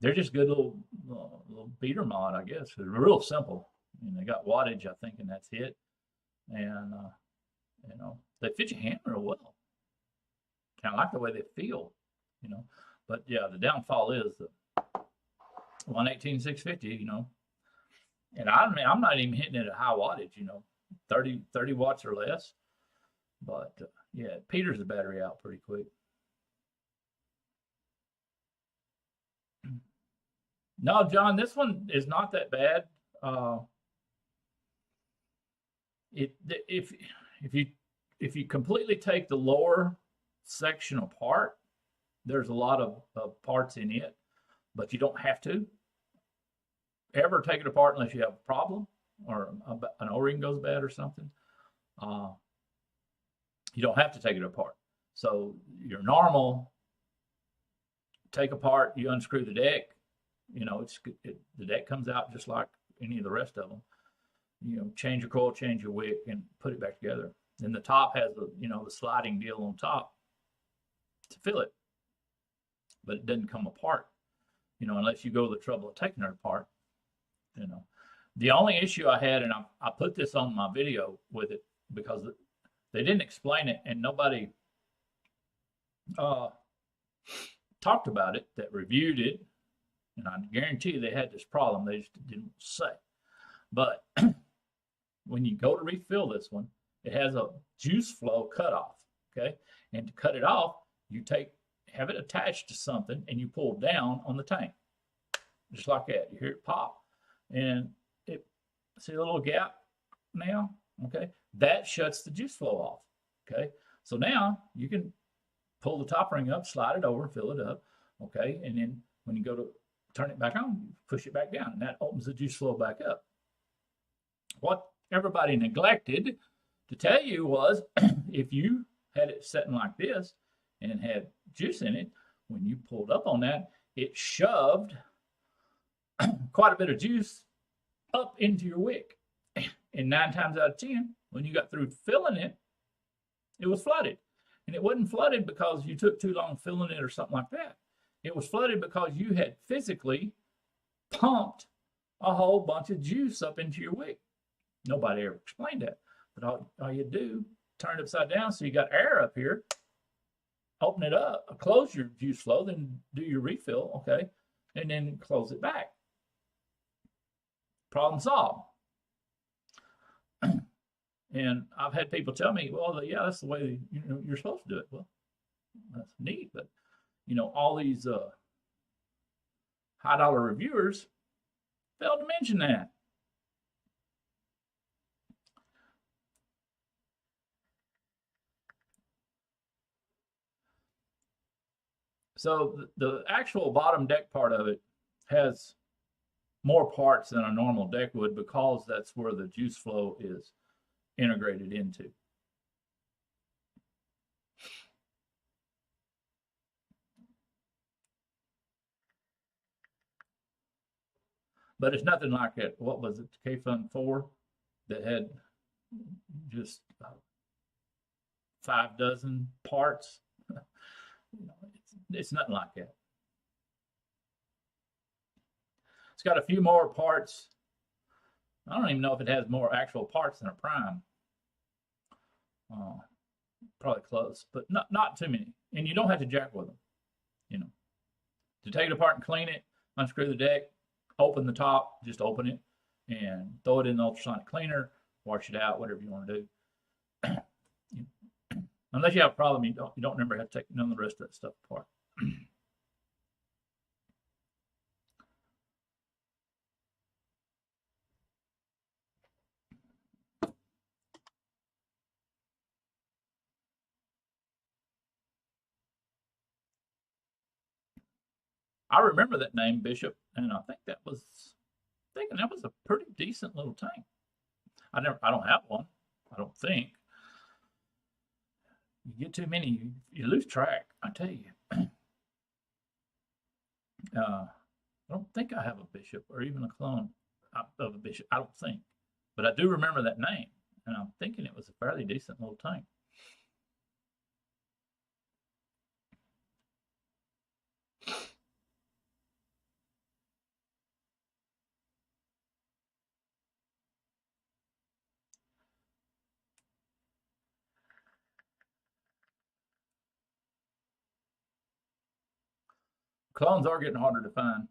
they're just good little beater mod, I guess. They're real simple. I mean, they got wattage, I think, and that's it. And you know, they fit your hand real well. Kind of like the way they feel, you know. But yeah, the downfall is the 118/650, you know. And I mean, I'm not even hitting it at high wattage, you know, 30 watts or less. But yeah, it peters the battery out pretty quick. No, John, this one is not that bad. If you completely take the lower section apart, there's a lot of parts in it, but you don't have to ever take it apart unless you have a problem or an O-ring goes bad or something. You don't have to take it apart. So your normal take apart, you unscrew the deck. You know, the deck comes out just like any of the rest of them. You know, change your coil, change your wick, and put it back together. Then the top has the sliding deal on top to fill it, but it doesn't come apart. You know, unless you go to the trouble of taking it apart. You know, the only issue I had, and I put this on my video with it because they didn't explain it, and nobody talked about it that reviewed it, and I guarantee you they had this problem. They just didn't say. But when you go to refill this one, it has a juice flow cutoff. Okay, and to cut it off, you have it attached to something, and you pull down on the tank, just like that. You hear it pop, and see a little gap now. Okay, that shuts the juice flow off. Okay, so now you can pull the top ring up, slide it over, fill it up. Okay, and then when you go to turn it back on, you push it back down, and that opens the juice flow back up. What everybody neglected to tell you was if you had it sitting like this and it had juice in it, when you pulled up on that, it shoved quite a bit of juice up into your wick. And 9 times out of 10, when you got through filling it, it was flooded. And it wasn't flooded because you took too long filling it or something like that. It was flooded because you had physically pumped a whole bunch of juice up into your wick. Nobody ever explained that. But all you do, turn it upside down so you got air up here, open it up, close your juice flow, then do your refill, okay, and then close it back. Problem solved. And I've had people tell me, well, yeah, that's the way you're supposed to do it. Well, that's neat, but all these high dollar reviewers failed to mention that. So the actual bottom deck part of it has more parts than a normal deck would because that's where the juice flow is integrated into. But it's nothing like it. What was it, K-Fun 4 that had just 5 dozen parts? It's nothing like that. It's got a few more parts. I don't even know if it has more actual parts than a Prime. Probably close, but not too many. And you don't have to jack with them. To take it apart and clean it, unscrew the deck, open the top, just open it, and throw it in the ultrasonic cleaner, wash it out, whatever you want to do. Unless you have a problem, you don't remember how to take none of the rest of that stuff apart. I remember that name, Bishop, and I think that was a pretty decent little tank. I don't have one. I don't think. You get too many, you lose track. I tell you. I don't think I have a Bishop or even a clone of a Bishop. I don't think, but I do remember that name, and I'm thinking it was a fairly decent little tank. Clones are getting harder to find.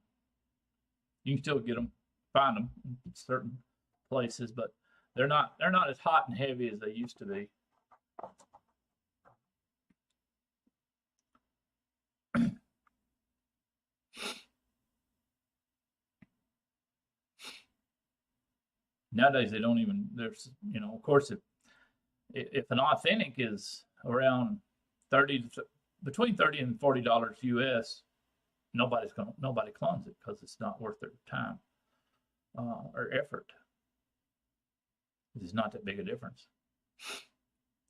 You can still get them, find them in certain places, but they're not as hot and heavy as they used to be. Nowadays they don't even. There's of course if an authentic is around between $30 and $40 US, nobody clones it because it's not worth their time or effort. It's not that big a difference.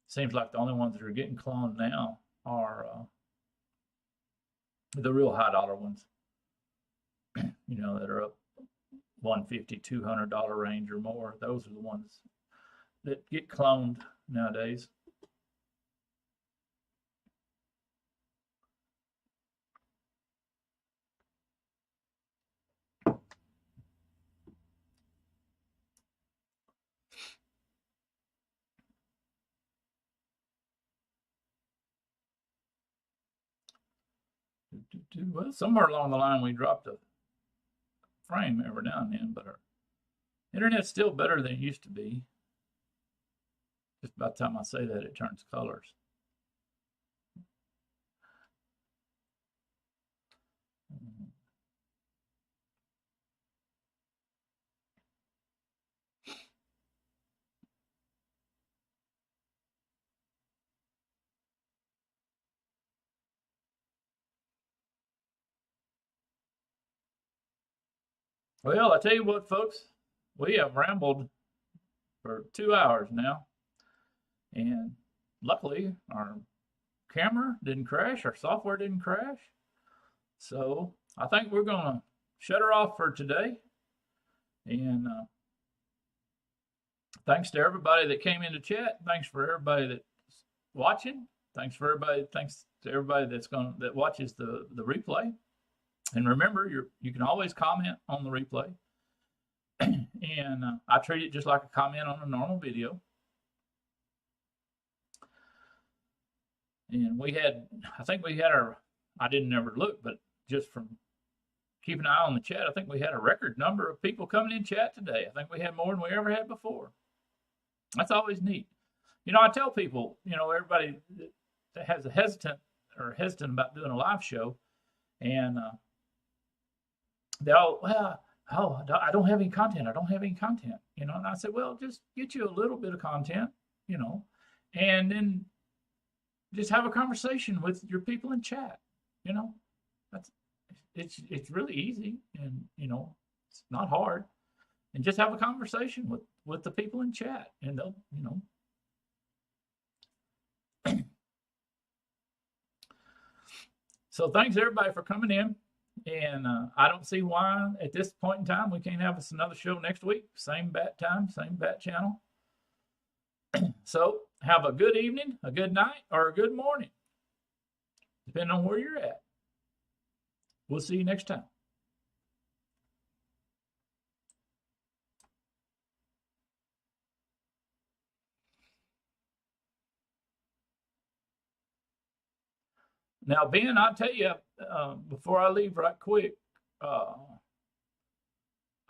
Seems like the only ones that are getting cloned now are the real high dollar ones. That are up $150, $200 range or more. Those are the ones that get cloned nowadays. Well, somewhere along the line we dropped a frame every now and then, but our internet's still better than it used to be. Just about the time I say that, it turns colors. Well, I tell you what, folks, we have rambled for 2 hours now, and luckily our camera didn't crash, our software didn't crash. So I think we're gonna shut her off for today. And thanks to everybody that came into chat. Thanks for everybody that's watching. Thanks for everybody. Thanks to everybody that watches the replay. And remember, you can always comment on the replay. And I treat it just like a comment on a normal video. And I think we had I didn't ever look, but just from keeping an eye on the chat, I think we had a record number of people coming in chat today. I think we had more than we ever had before. That's always neat. I tell people, everybody that has a hesitant about doing a live show, and they all, well, oh, I don't have any content. I don't have any content, and I said, well, just get you a little bit of content, and then just have a conversation with your people in chat. It's really easy, and it's not hard, and just have a conversation with the people in chat, and they'll So thanks everybody for coming in, and I don't see why at this point in time we can't have us another show next week, same bat time, same bat channel. So have a good evening, a good night, or a good morning, depending on where you're at. We'll see you next time. Now, Ben, I'll tell you before I leave right quick, I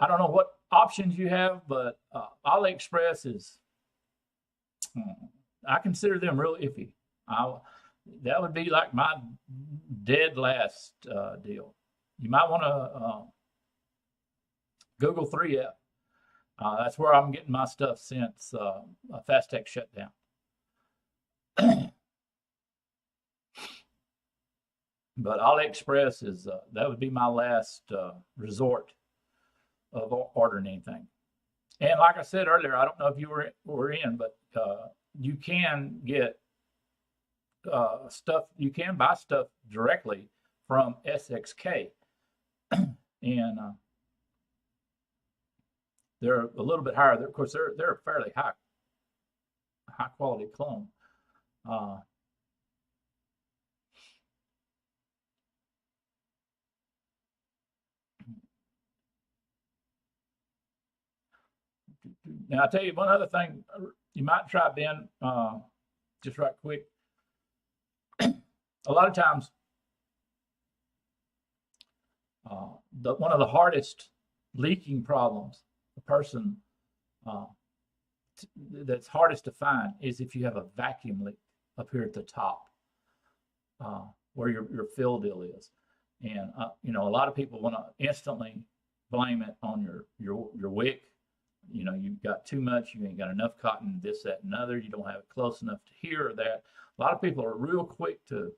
don't know what options you have, but AliExpress is, I consider them real iffy. That would be like my dead last deal. You might want to Google 3F. That's where I'm getting my stuff since Fastech shut down. But AliExpress is that would be my last resort of ordering anything. And like I said earlier, I don't know if you were in, but you can get stuff. You can buy stuff directly from SXK, and they're a little bit higher. Of course, they're a fairly high quality clone. Now, I'll tell you one other thing you might try, Ben, just right quick. A lot of times, one of the hardest leaking problems a person that's hardest to find is if you have a vacuum leak up here at the top where your fill deal is. And, a lot of people want to instantly blame it on your wick. You've got too much, you ain't got enough cotton, this, that, and other, you don't have it close enough to here or that. A lot of people are real quick to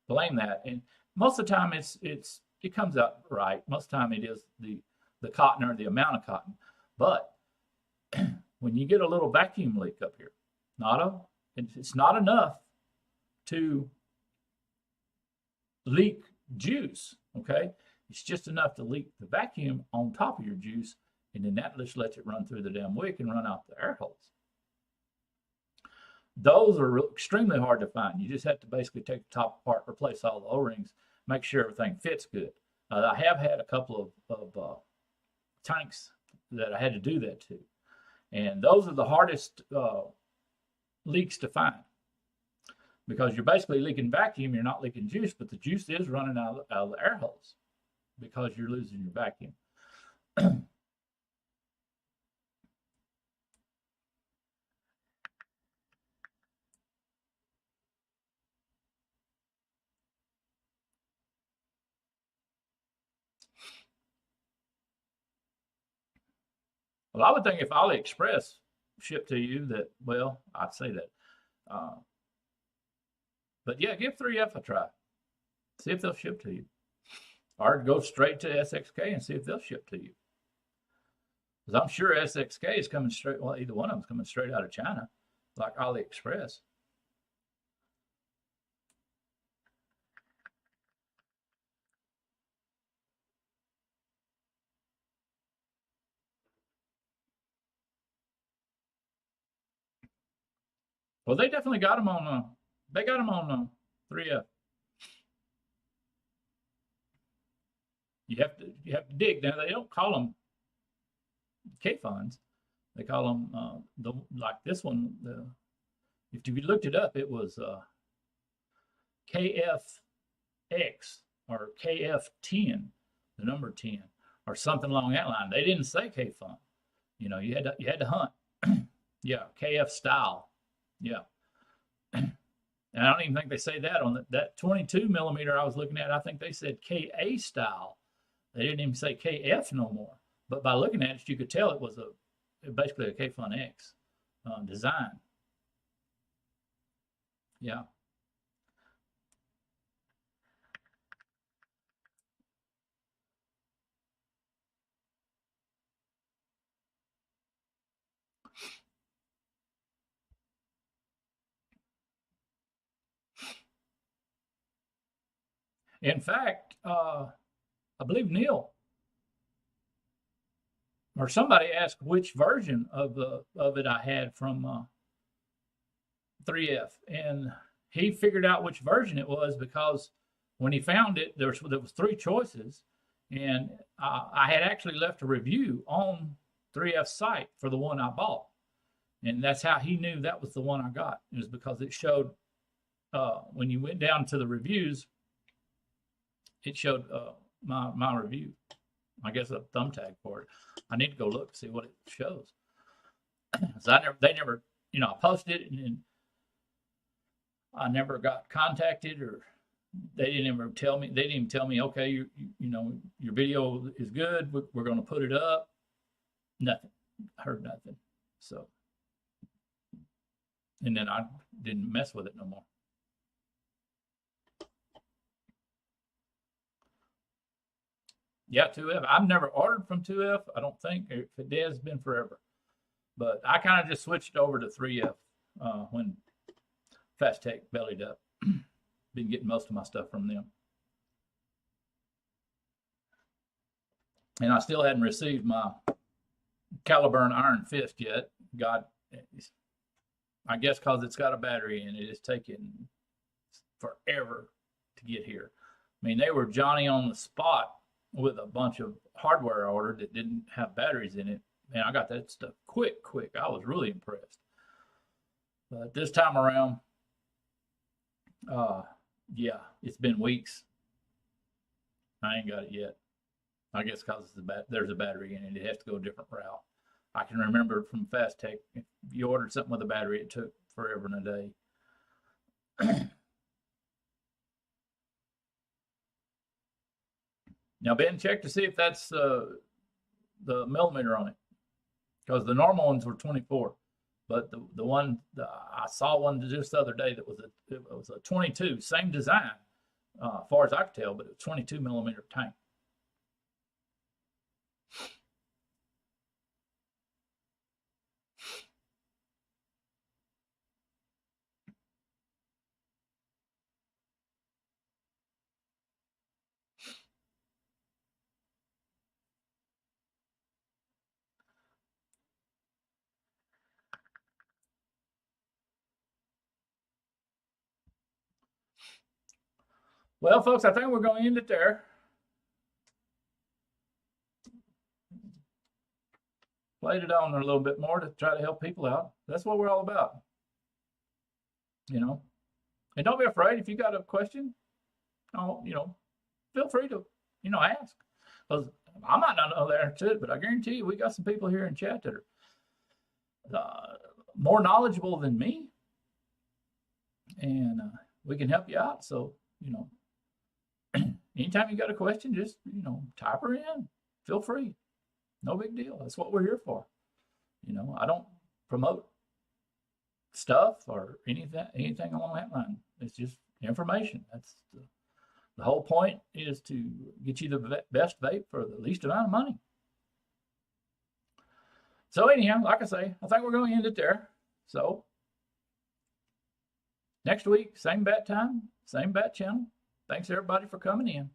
blame that, and most of the time it comes out right. Most of the time it is the cotton or the amount of cotton. But when you get a little vacuum leak up here, it's not enough to leak juice, okay? It's just enough to leak the vacuum on top of your juice, and then that just lets it run through the damn wick and run out the air holes. Those are extremely hard to find. You just have to basically take the top apart, replace all the O-rings, make sure everything fits good. I have had a couple of tanks that I had to do that to, and those are the hardest leaks to find, because you're basically leaking vacuum, you're not leaking juice, but the juice is running out of the air holes because you're losing your vacuum. Well, I would think if AliExpress shipped to you that, well, I'd say that. But yeah, give 3F a try. See if they'll ship to you. Or go straight to SXK and see if they'll ship to you. Because I'm sure SXK is coming straight, well, either one of them is coming straight out of China, like AliExpress. Well, they definitely got them on They got them on 3F. You have to dig. Now they don't call them K-funds. They call them like this one. If you looked it up, it was KFX or KF10, the number 10, or something along that line. They didn't say K-fund. You know, you had to hunt. Yeah, KF style. Yeah. And I don't even think they say that on that 22 millimeter I was looking at. I think they said KA style. They didn't even say KF no more. But by looking at it, you could tell it was basically a K-Fun X design. Yeah. In fact, I believe Neil or somebody asked which version of it I had from 3F, and he figured out which version it was because when he found it, there was three choices, and I had actually left a review on 3F's site for the one I bought, and that's how he knew that was the one I got. It was because it showed when you went down to the reviews, it showed my review. I guess a thumbtack for it. I need to go look to see what it shows. So they never, I posted it and I never got contacted, or they didn't even tell me, okay, your video is good. We're going to put it up. Nothing. I heard nothing. So, and then I didn't mess with it no more. Yeah, 2F. I've never ordered from 2F. I don't think. If it has, been forever. But I kind of just switched over to 3F when Fast Tech bellied up. Been getting most of my stuff from them. And I still hadn't received my Caliburn Iron Fist yet. God, I guess because it's got a battery in it, it's taken forever to get here. I mean, they were Johnny on the spot with a bunch of hardware I ordered that didn't have batteries in it. Man, I got that stuff quick. I was really impressed. But this time around, yeah, it's been weeks. I ain't got it yet. I guess because there's a battery in it. It has to go a different route. I can remember from Fast Tech, if you ordered something with a battery, it took forever and a day. Now, Ben, check to see if that's the millimeter on it, because the normal ones were 24, but the one I saw one just the other day that was a 22, same design, as far as I could tell, but it was 22 millimeter tank. Well, folks, I think we're going to end it there. Played it on there a little bit more to try to help people out. That's what we're all about. And don't be afraid if you got a question. Feel free to, ask. Because I might not know the answer to it, but I guarantee you we got some people here in chat that are more knowledgeable than me. And we can help you out. So, anytime you got a question, just, type her in. Feel free. No big deal. That's what we're here for. I don't promote stuff or anything along that line. It's just information. That's the whole point, is to get you the best vape for the least amount of money. So anyhow, like I say, I think we're going to end it there. So next week, same bat time, same bat channel. Thanks everybody for coming in.